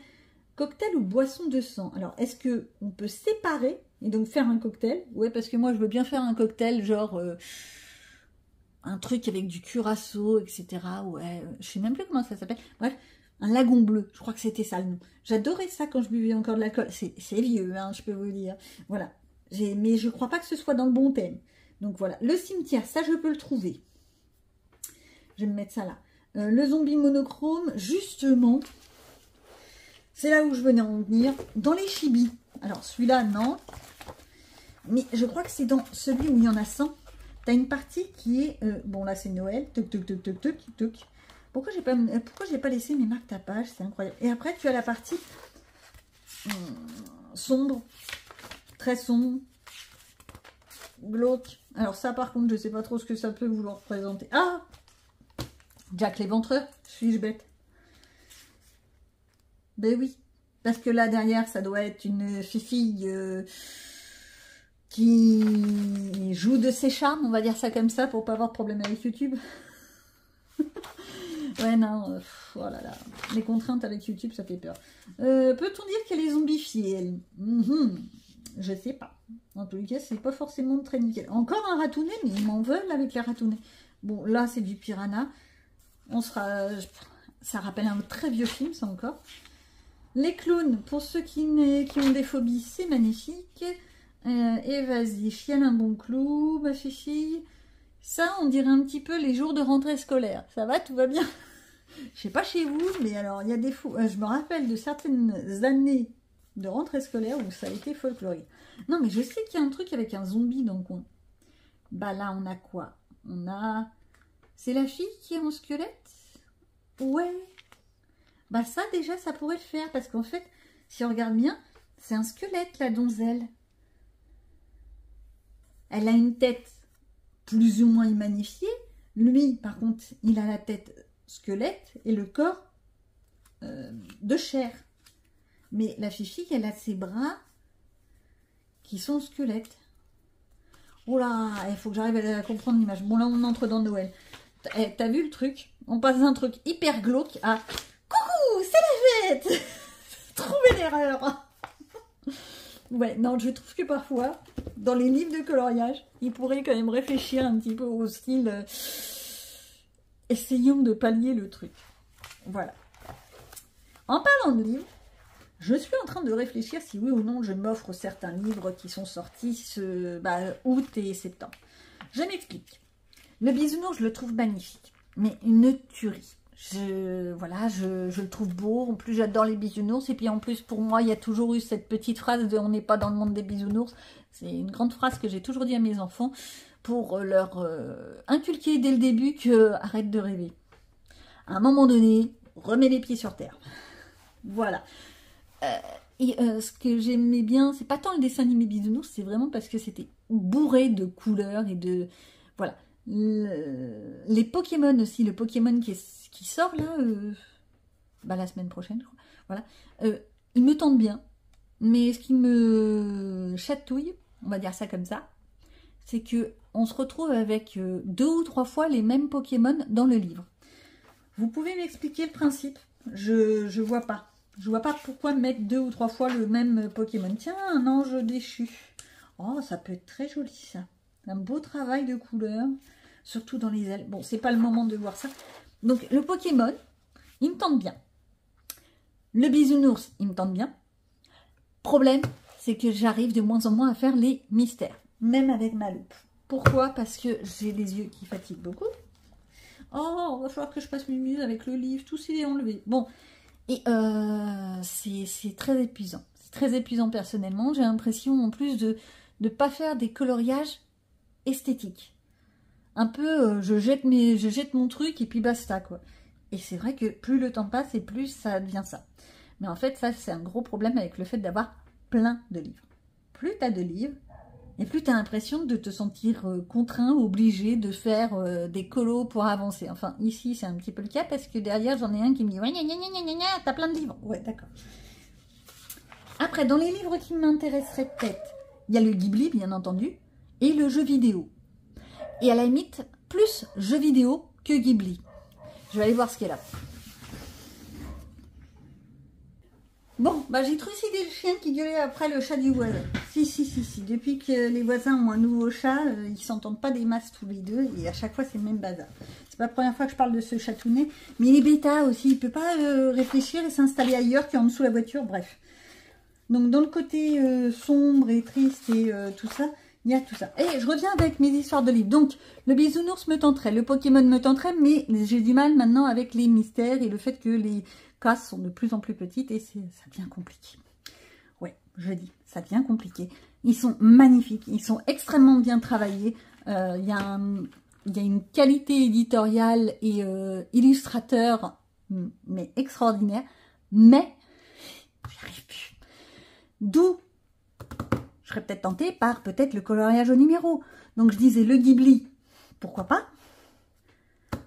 Cocktail ou boisson de sang. Alors, est-ce que on peut séparer et donc faire un cocktail? Ouais, parce que moi, je veux bien faire un cocktail, genre un truc avec du curaçao, etc. Ouais, je sais même plus comment ça s'appelle. Bref, un lagon bleu. Je crois que c'était ça le nom. J'adorais ça quand je buvais encore de l'alcool. C'est vieux, hein, je peux vous dire. Voilà. Mais je crois pas que ce soit dans le bon thème. Donc voilà. Le cimetière, ça, je peux le trouver. Je vais me mettre ça là. Le zombie monochrome, justement, c'est là où je venais en venir. Dans les chibis. Alors, celui-là, non. Mais je crois que c'est dans celui où il y en a 100. Tu as une partie qui est... bon, là, c'est Noël. Toc, toc, toc, toc, toc, toc. Pourquoi j'ai pas laissé mes marques tapage? C'est incroyable. Et après, tu as la partie sombre. Très sombre. Glauque. Alors ça, par contre, je sais pas trop ce que ça peut vouloir représenter. Ah! Jack l'Éventreur, suis-je bête? Ben oui, parce que là derrière, ça doit être une fifille qui joue de ses charmes, on va dire ça comme ça, pour pas avoir de problème avec YouTube. Ouais, non, oh là là, les contraintes avec YouTube, ça fait peur. Peut-on dire qu'elle est zombifiée, elle? Je sais pas. En tout cas, c'est pas forcément très nickel. Encore un ratounet, mais ils m'en veulent avec les ratounets. Bon, là, c'est du piranha. Ça rappelle un très vieux film, ça encore. Les clowns, pour ceux qui ont des phobies, c'est magnifique. Et vas-y, chiale un bon clou, ma fifi. Ça, on dirait un petit peu les jours de rentrée scolaire. Ça va, tout va bien? Je sais pas chez vous, mais alors, il y a des fous. Je me rappelle de certaines années de rentrée scolaire où ça a été folklorique. Non, mais je sais qu'il y a un truc avec un zombie dans le coin. Bah là, on a quoi? On a... C'est la fille qui est en squelette? Ouais. Bah ça, déjà, ça pourrait le faire. Parce qu'en fait, si on regarde bien, c'est un squelette, la donzelle. Elle a une tête plus ou moins magnifiée. Lui, par contre, il a la tête squelette et le corps de chair. Mais la fifi, elle a ses bras qui sont squelettes. Oh là, il faut que j'arrive à comprendre l'image. Bon, là, on entre dans Noël. T'as vu le truc? On passe d'un truc hyper glauque à coucou, c'est la fête. Trouver l'erreur. Ouais, non, je trouve que parfois, dans les livres de coloriage, ils pourraient quand même réfléchir un petit peu au style. Essayons de pallier le truc. Voilà. En parlant de livres, je suis en train de réfléchir si oui ou non je m'offre certains livres qui sont sortis août et septembre. Je m'explique. Le bisounours, je le trouve magnifique, mais une tuerie. Je le trouve beau. En plus, j'adore les bisounours. Et puis en plus, pour moi, il y a toujours eu cette petite phrase de « on n'est pas dans le monde des bisounours ». C'est une grande phrase que j'ai toujours dit à mes enfants pour leur inculquer dès le début que arrête de rêver. À un moment donné, remets les pieds sur terre. Voilà. Ce que j'aimais bien, c'est pas tant le dessin animé bisounours, c'est vraiment parce que c'était bourré de couleurs et de... Voilà. Les Pokémon aussi, le Pokémon qui sort là, la semaine prochaine, je crois. Voilà. Il me tente bien, mais ce qui me chatouille, on va dire ça comme ça, c'est que on se retrouve avec 2 ou 3 fois les mêmes Pokémon dans le livre. Vous pouvez m'expliquer le principe? Je vois pas. Je vois pas pourquoi mettre 2 ou 3 fois le même Pokémon. Tiens, un ange déchu. Oh, ça peut être très joli ça. Un beau travail de couleur. Surtout dans les ailes. Bon, c'est pas le moment de voir ça. Donc, le Pokémon, il me tente bien. Le bisounours, il me tente bien. Problème, c'est que j'arrive de moins en moins à faire les mystères. Même avec ma loupe. Pourquoi? Parce que j'ai les yeux qui fatiguent beaucoup. Oh, il va falloir que je fasse mumuse avec le livre, tout s'est enlevé. Bon, et c'est très épuisant. C'est très épuisant personnellement. J'ai l'impression en plus de ne pas faire des coloriages esthétiques. Un peu, je jette mon truc et puis basta, quoi. Et c'est vrai que plus le temps passe et plus ça devient ça. Mais en fait, ça, c'est un gros problème avec le fait d'avoir plein de livres. Plus tu as de livres, et plus tu as l'impression de te sentir contraint, obligé de faire des colos pour avancer. Enfin, ici, c'est un petit peu le cas parce que derrière, j'en ai un qui me dit « Ouais, t'as plein de livres. » Ouais, d'accord. Après, dans les livres qui m'intéresseraient peut-être, il y a le Ghibli, bien entendu, et le jeu vidéo. Et à la limite, plus jeu vidéo que Ghibli. Je vais aller voir ce qu'il y a là. Bon, bah j'ai trucidé le chien qui gueulait après le chat du voisin. Si. Depuis que les voisins ont un nouveau chat, ils s'entendent pas des masses tous les deux et à chaque fois c'est le même bazar. C'est pas la première fois que je parle de ce chatounet, mais il est bêta aussi, il peut pas réfléchir et s'installer ailleurs qu'en dessous de la voiture, bref. Donc dans le côté sombre et triste et tout ça, il y a tout ça. Et je reviens avec mes histoires de livres. Donc le bisounours me tenterait, le Pokémon me tenterait, mais j'ai du mal maintenant avec les mystères et le fait que les cases sont de plus en plus petites et ça devient compliqué. Ouais, je dis, ça devient compliqué. Ils sont magnifiques, ils sont extrêmement bien travaillés. Il y a une qualité éditoriale et illustrateur, mais extraordinaire. Mais, j'y arrive plus. D'où, je serais peut-être tentée par peut-être le coloriage au numéro. Donc je disais le Ghibli, pourquoi pas?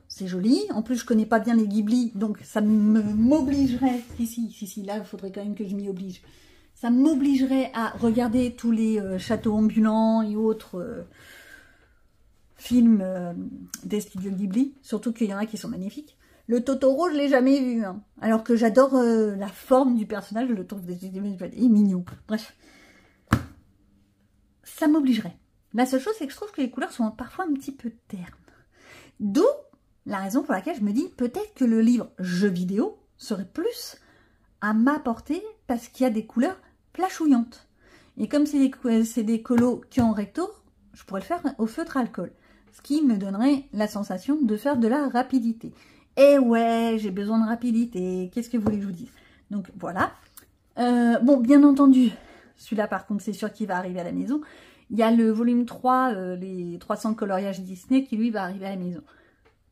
C'est joli. En plus, je connais pas bien les Ghibli, donc ça m'obligerait. Si, là, il faudrait quand même que je m'y oblige. Ça m'obligerait à regarder tous les châteaux ambulants et autres films des studios Ghibli. Surtout qu'il y en a qui sont magnifiques. Le Totoro, je l'ai jamais vu. Hein. Alors que j'adore la forme du personnage, je le trouve mignon. Bref. Ça m'obligerait. La seule chose, c'est que je trouve que les couleurs sont parfois un petit peu ternes. D'où la raison pour laquelle je me dis peut-être que le livre jeu vidéo serait plus à ma portée parce qu'il y a des couleurs flashouillantes. Et comme c'est des colos qui ont recto, je pourrais le faire au feutre alcool. Ce qui me donnerait la sensation de faire de la rapidité. Et ouais, j'ai besoin de rapidité. Qu'est-ce que vous voulez que je vous dise? Donc voilà. Bon, bien entendu, celui-là par contre c'est sûr qu'il va arriver à la maison. Il y a le volume 3, les 300 coloriages Disney qui lui va arriver à la maison.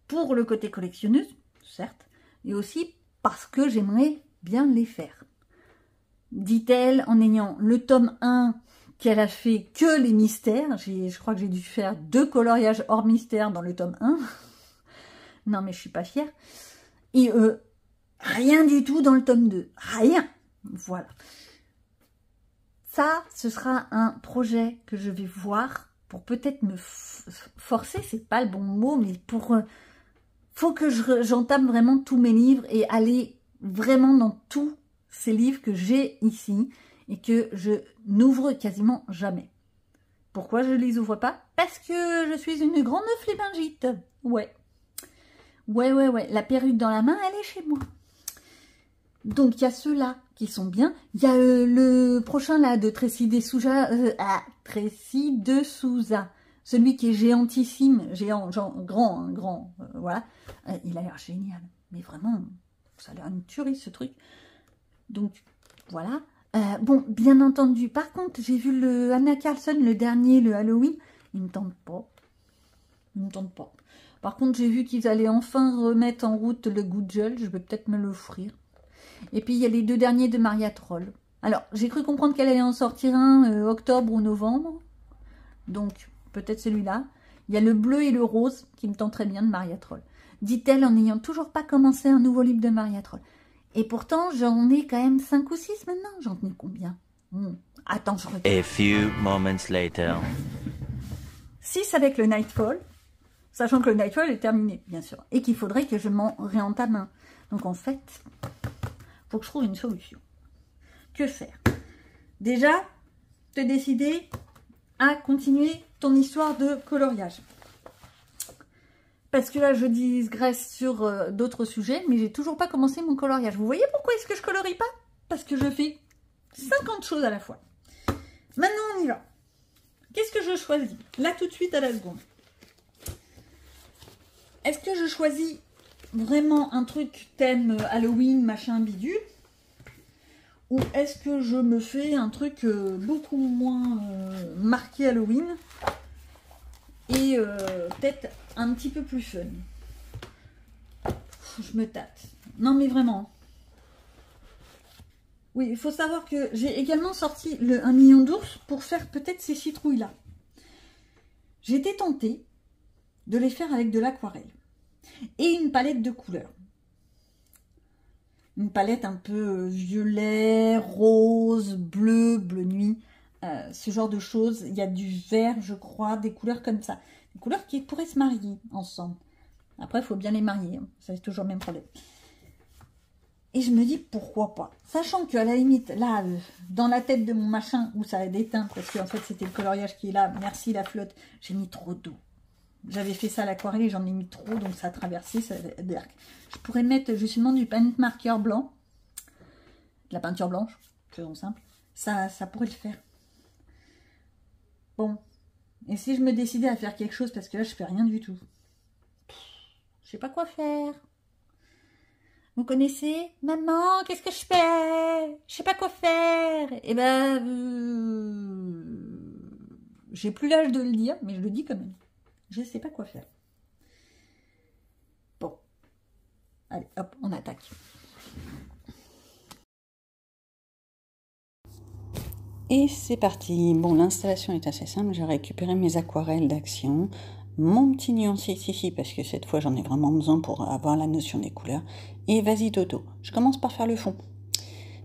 Pour le côté collectionneuse, certes, et aussi parce que j'aimerais bien les faire. Dit-elle en ayant le tome 1 qu'elle a fait que les mystères. Je crois que j'ai dû faire 2 coloriages hors mystère dans le tome 1. Non mais je suis pas fière. Et rien du tout dans le tome 2. Rien. Voilà. Ça, ce sera un projet que je vais voir pour peut-être me forcer, c'est pas le bon mot, mais pour... faut que j'entame vraiment tous mes livres et aller vraiment dans tous ces livres que j'ai ici et que je n'ouvre quasiment jamais. Pourquoi je ne les ouvre pas? Parce que je suis une grande flébingite. Ouais. La perruque dans la main, elle est chez moi. Donc, il y a ceux-là qui sont bien. Il y a le prochain, là, de Tracy de Souza. Tracy de Souza. Celui qui est géantissime, géant, genre, grand, voilà. Il a l'air génial. Mais vraiment, ça a l'air une tuerie, ce truc. Donc, voilà. Bon, bien entendu. Par contre, j'ai vu le Anna Carlson, le dernier, le Halloween. Il ne me tente pas. Par contre, j'ai vu qu'ils allaient enfin remettre en route le Goodgel. Je vais peut-être me l'offrir. Et puis, il y a les 2 derniers de Maria Troll. Alors, j'ai cru comprendre qu'elle allait en sortir un octobre ou novembre. Donc, peut-être celui-là. Il y a le bleu et le rose qui me tentent très bien de Maria Troll. Dit-elle en n'ayant toujours pas commencé un nouveau livre de Maria Troll. Et pourtant, j'en ai quand même 5 ou 6 maintenant. J'en ai combien? Attends, je regarde. A few moments later. 6 avec le Nightfall. Sachant que le Nightfall est terminé, bien sûr. Et qu'il faudrait que je m'en réentame un. Donc en fait, faut que je trouve une solution. Que faire? Déjà, te décider à continuer ton histoire de coloriage. Parce que là, je digresse sur d'autres sujets, mais j'ai toujours pas commencé mon coloriage. Vous voyez pourquoi est-ce que je colorie pas? Parce que je fais 50 choses à la fois. Maintenant, on y va. qu'est-ce que je choisis? Là, tout de suite, à la seconde. Est-ce que je choisis vraiment un truc thème Halloween, machin, bidule? Ou est-ce que je me fais un truc beaucoup moins marqué Halloween et peut-être un petit peu plus fun? Je me tâte. Non mais vraiment. Oui, il faut savoir que j'ai également sorti le 1 million d'ours pour faire peut-être ces citrouilles-là. J'étais tentée de les faire avec de l'aquarelle et une palette de couleurs. Une palette un peu violet, rose, bleu, bleu nuit, ce genre de choses. Il y a du vert, je crois, des couleurs comme ça. Des couleurs qui pourraient se marier ensemble. Après, il faut bien les marier, hein. Ça c'est toujours le même problème. Et je me dis, pourquoi pas? Sachant qu'à la limite, là, dans la tête de mon machin, où ça a déteint, parce qu'en fait, c'était le coloriage qui est là, merci la flotte, j'ai mis trop d'eau. J'avais fait ça à l'aquarelle et j'en ai mis trop, donc ça a traversé. Je pourrais mettre justement du paint marqueur blanc, de la peinture blanche, faisons simple. Ça pourrait le faire. Bon. Et si je me décidais à faire quelque chose, parce que là, je fais rien du tout. Je sais pas quoi faire. Vous connaissez? Maman, qu'est-ce que je fais? Je sais pas quoi faire. Eh ben, j'ai plus l'âge de le dire, mais je le dis quand même. Je sais pas quoi faire. Bon. Allez, hop, on attaque. Et c'est parti. Bon, l'installation est assez simple. J'ai récupéré mes aquarelles d'Action. Mon petit nuancier ici, parce que cette fois j'en ai vraiment besoin pour avoir la notion des couleurs. Et vas-y Toto, je commence par faire le fond.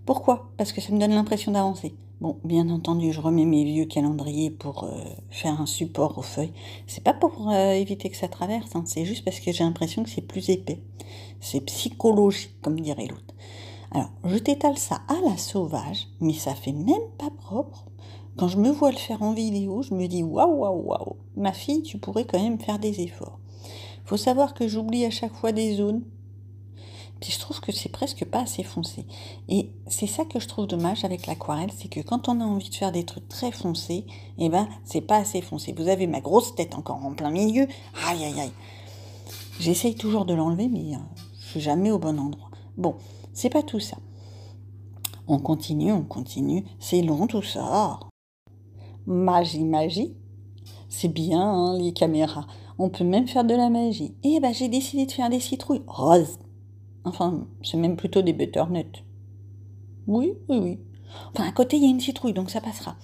Pourquoi? Parce que ça me donne l'impression d'avancer. Bon, bien entendu, je remets mes vieux calendriers pour faire un support aux feuilles. C'est pas pour éviter que ça traverse, hein, c'est juste parce que j'ai l'impression que c'est plus épais. C'est psychologique, comme dirait l'autre. Alors, je t'étale ça à la sauvage, mais ça fait même pas propre. Quand je me vois le faire en vidéo, je me dis waouh, waouh, waouh, ma fille, tu pourrais quand même faire des efforts. Faut savoir que j'oublie à chaque fois des zones. Puis je trouve que c'est presque pas assez foncé. Et c'est ça que je trouve dommage avec l'aquarelle, c'est que quand on a envie de faire des trucs très foncés, eh ben c'est pas assez foncé. Vous avez ma grosse tête encore en plein milieu. Aïe aïe aïe. J'essaye toujours de l'enlever, mais je suis jamais au bon endroit. Bon, c'est pas tout ça. On continue. C'est long tout ça. Magie. C'est bien, hein, les caméras. On peut même faire de la magie. Et ben j'ai décidé de faire des citrouilles roses. Enfin, c'est même plutôt des butternuts. Oui. Enfin, à côté, il y a une citrouille, donc ça passera.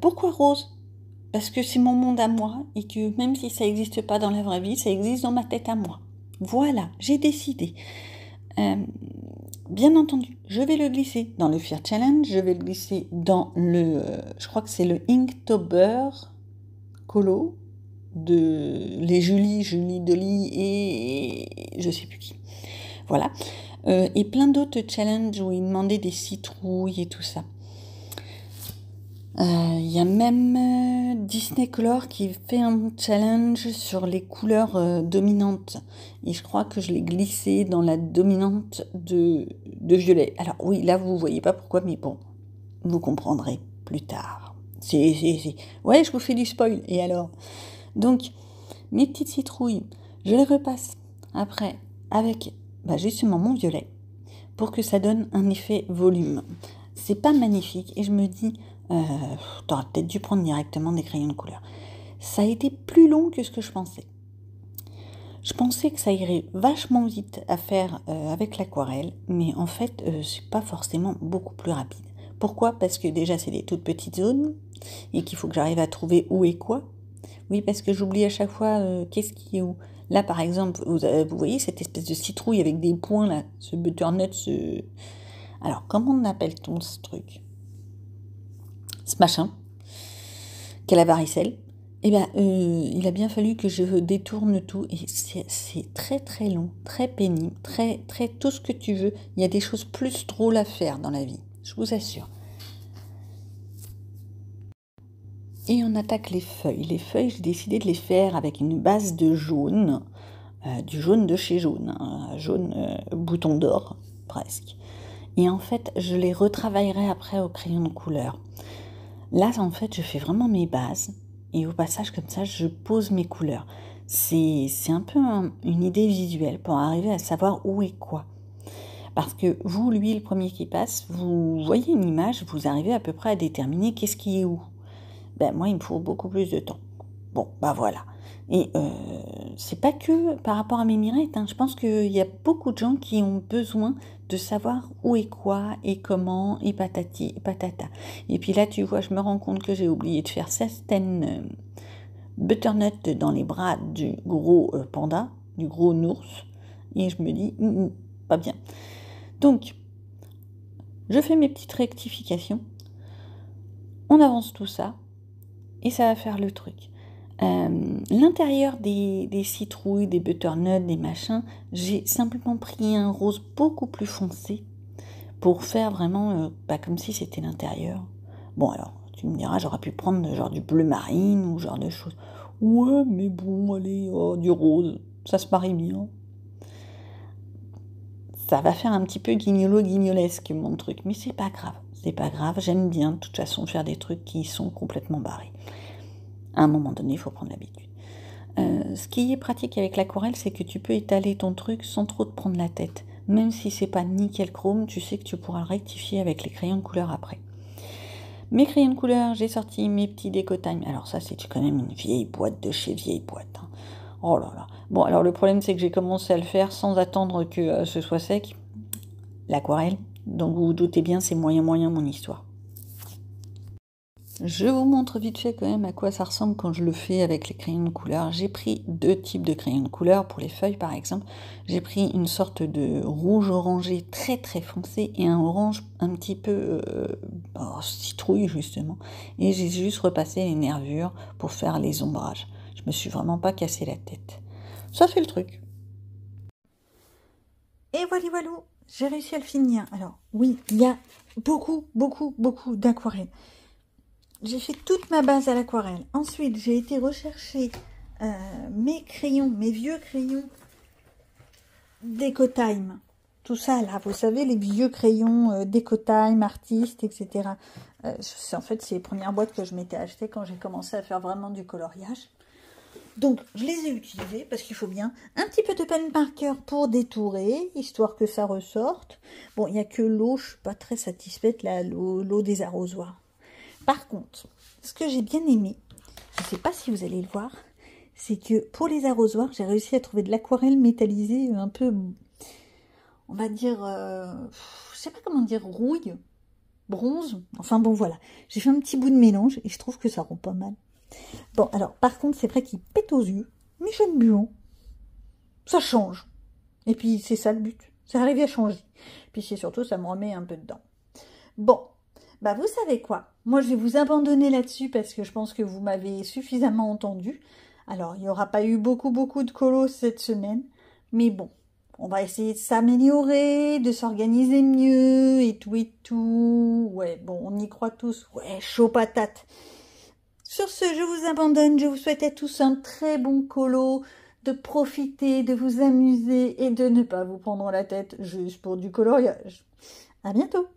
Pourquoi rose? Parce que c'est mon monde à moi, et que même si ça n'existe pas dans la vraie vie, ça existe dans ma tête à moi. Voilà, j'ai décidé. Bien entendu, je vais le glisser dans le Fear Challenge, je vais le glisser dans le... je crois que c'est le Inktober Colo de les Julie Dolly et je sais plus qui. Voilà. Et plein d'autres challenges où ils demandaient des citrouilles et tout ça. Il y a même Disney Color qui fait un challenge sur les couleurs dominantes. Et je crois que je l'ai glissé dans la dominante de violet. Alors oui, là vous voyez pas pourquoi, mais bon, vous comprendrez plus tard. Ouais, je vous fais du spoil. Et alors? Donc, mes petites citrouilles, je les repasse après avec justement mon violet pour que ça donne un effet volume. C'est pas magnifique et je me dis, t'aurais peut-être dû prendre directement des crayons de couleur. Ça a été plus long que ce que je pensais. Je pensais que ça irait vachement vite à faire avec l'aquarelle, mais en fait, c'est pas forcément beaucoup plus rapide. Pourquoi? Parce que déjà, c'est des toutes petites zones et qu'il faut que j'arrive à trouver où et quoi. Oui, parce que j'oublie à chaque fois qu'est-ce qui est où. Là, par exemple, vous voyez cette espèce de citrouille avec des points, là, ce butternut, Alors, comment on appelle-t-on ce truc? Ce machin, quelle varicelle. Eh bien, il a bien fallu que je détourne tout, et c'est très très long, très pénible, très tout ce que tu veux. Il y a des choses plus drôles à faire dans la vie, je vous assure. Et on attaque les feuilles. Les feuilles, j'ai décidé de les faire avec une base de jaune, du jaune de chez Jaune, un jaune bouton d'or, presque. Et en fait, je les retravaillerai après au crayon de couleur. Là, en fait, je fais vraiment mes bases. Et au passage, comme ça, je pose mes couleurs. C'est un peu une idée visuelle pour arriver à savoir où est quoi. Parce que vous, lui, le premier qui passe, vous voyez une image, vous arrivez à peu près à déterminer qu'est-ce qui est où. Ben, moi, il me faut beaucoup plus de temps. Bon, bah voilà. Et c'est pas que par rapport à mes mirettes, hein. Je pense qu'il y a beaucoup de gens qui ont besoin de savoir où est quoi et comment et patati et patata. Et puis là, tu vois, je me rends compte que j'ai oublié de faire certaines butternuts dans les bras du gros panda, du gros ours. Et je me dis, pas bien. Donc, je fais mes petites rectifications. On avance tout ça. Et ça va faire le truc. L'intérieur des citrouilles, des butternuts, des machins, j'ai simplement pris un rose beaucoup plus foncé pour faire vraiment comme si c'était l'intérieur. Bon alors, tu me diras, j'aurais pu prendre genre du bleu marine ou genre de choses. Ouais, mais bon, allez, du rose, ça se marie bien. Ça va faire un petit peu guignolo-guignolesque mon truc, mais c'est pas grave. C'est pas grave, j'aime bien de toute façon faire des trucs qui sont complètement barrés. À un moment donné, il faut prendre l'habitude. Ce qui est pratique avec l'aquarelle, c'est que tu peux étaler ton truc sans trop te prendre la tête. Même si c'est pas nickel chrome, tu sais que tu pourras le rectifier avec les crayons de couleur après. Mes crayons de couleur, j'ai sorti mes petits Déco-Time. Alors ça, c'est quand même une vieille boîte de chez vieille boîte. Hein. Oh là là. Bon, alors le problème, c'est que j'ai commencé à le faire sans attendre que ce soit sec. L'aquarelle. Donc vous vous doutez bien, c'est moyen mon histoire. Je vous montre vite fait quand même à quoi ça ressemble quand je le fais avec les crayons de couleur. J'ai pris 2 types de crayons de couleur pour les feuilles par exemple. J'ai pris une sorte de rouge orangé très très foncé et un orange un petit peu citrouille justement. Et j'ai juste repassé les nervures pour faire les ombrages. Je me suis vraiment pas cassé la tête. Ça fait le truc. Et voilà, j'ai réussi à le finir. Alors oui, il y a beaucoup d'aquarelles. J'ai fait toute ma base à l'aquarelle. Ensuite, j'ai été rechercher mes crayons, mes vieux crayons Déco-Time. Tout ça, là, vous savez, les vieux crayons Déco-Time, artistes, etc. En fait, c'est les premières boîtes que je m'étais achetées quand j'ai commencé à faire vraiment du coloriage. Donc, je les ai utilisés parce qu'il faut bien un petit peu de pen marker pour détourer, histoire que ça ressorte. Bon, il n'y a que l'eau, je ne suis pas très satisfaite, là, l'eau des arrosoirs. Par contre, ce que j'ai bien aimé, je ne sais pas si vous allez le voir, c'est que pour les arrosoirs, j'ai réussi à trouver de l'aquarelle métallisée un peu, on va dire, je sais pas comment dire, rouille, bronze, enfin bon voilà. J'ai fait un petit bout de mélange et je trouve que ça rend pas mal. Bon, alors par contre, c'est vrai qu'il pète aux yeux, mais j'aime bien. Ça change. Et puis c'est ça le but, c'est arriver à changer. Puis c'est surtout, ça me remet un peu dedans. Bon. Bah vous savez quoi, moi je vais vous abandonner là-dessus parce que je pense que vous m'avez suffisamment entendu. Alors il n'y aura pas eu beaucoup de colos cette semaine, mais bon, on va essayer de s'améliorer, de s'organiser mieux et tout. Ouais, bon, on y croit tous, ouais, chaud patate. Sur ce, je vous abandonne, je vous souhaite à tous un très bon colo, de profiter, de vous amuser et de ne pas vous prendre la tête juste pour du coloriage. À bientôt.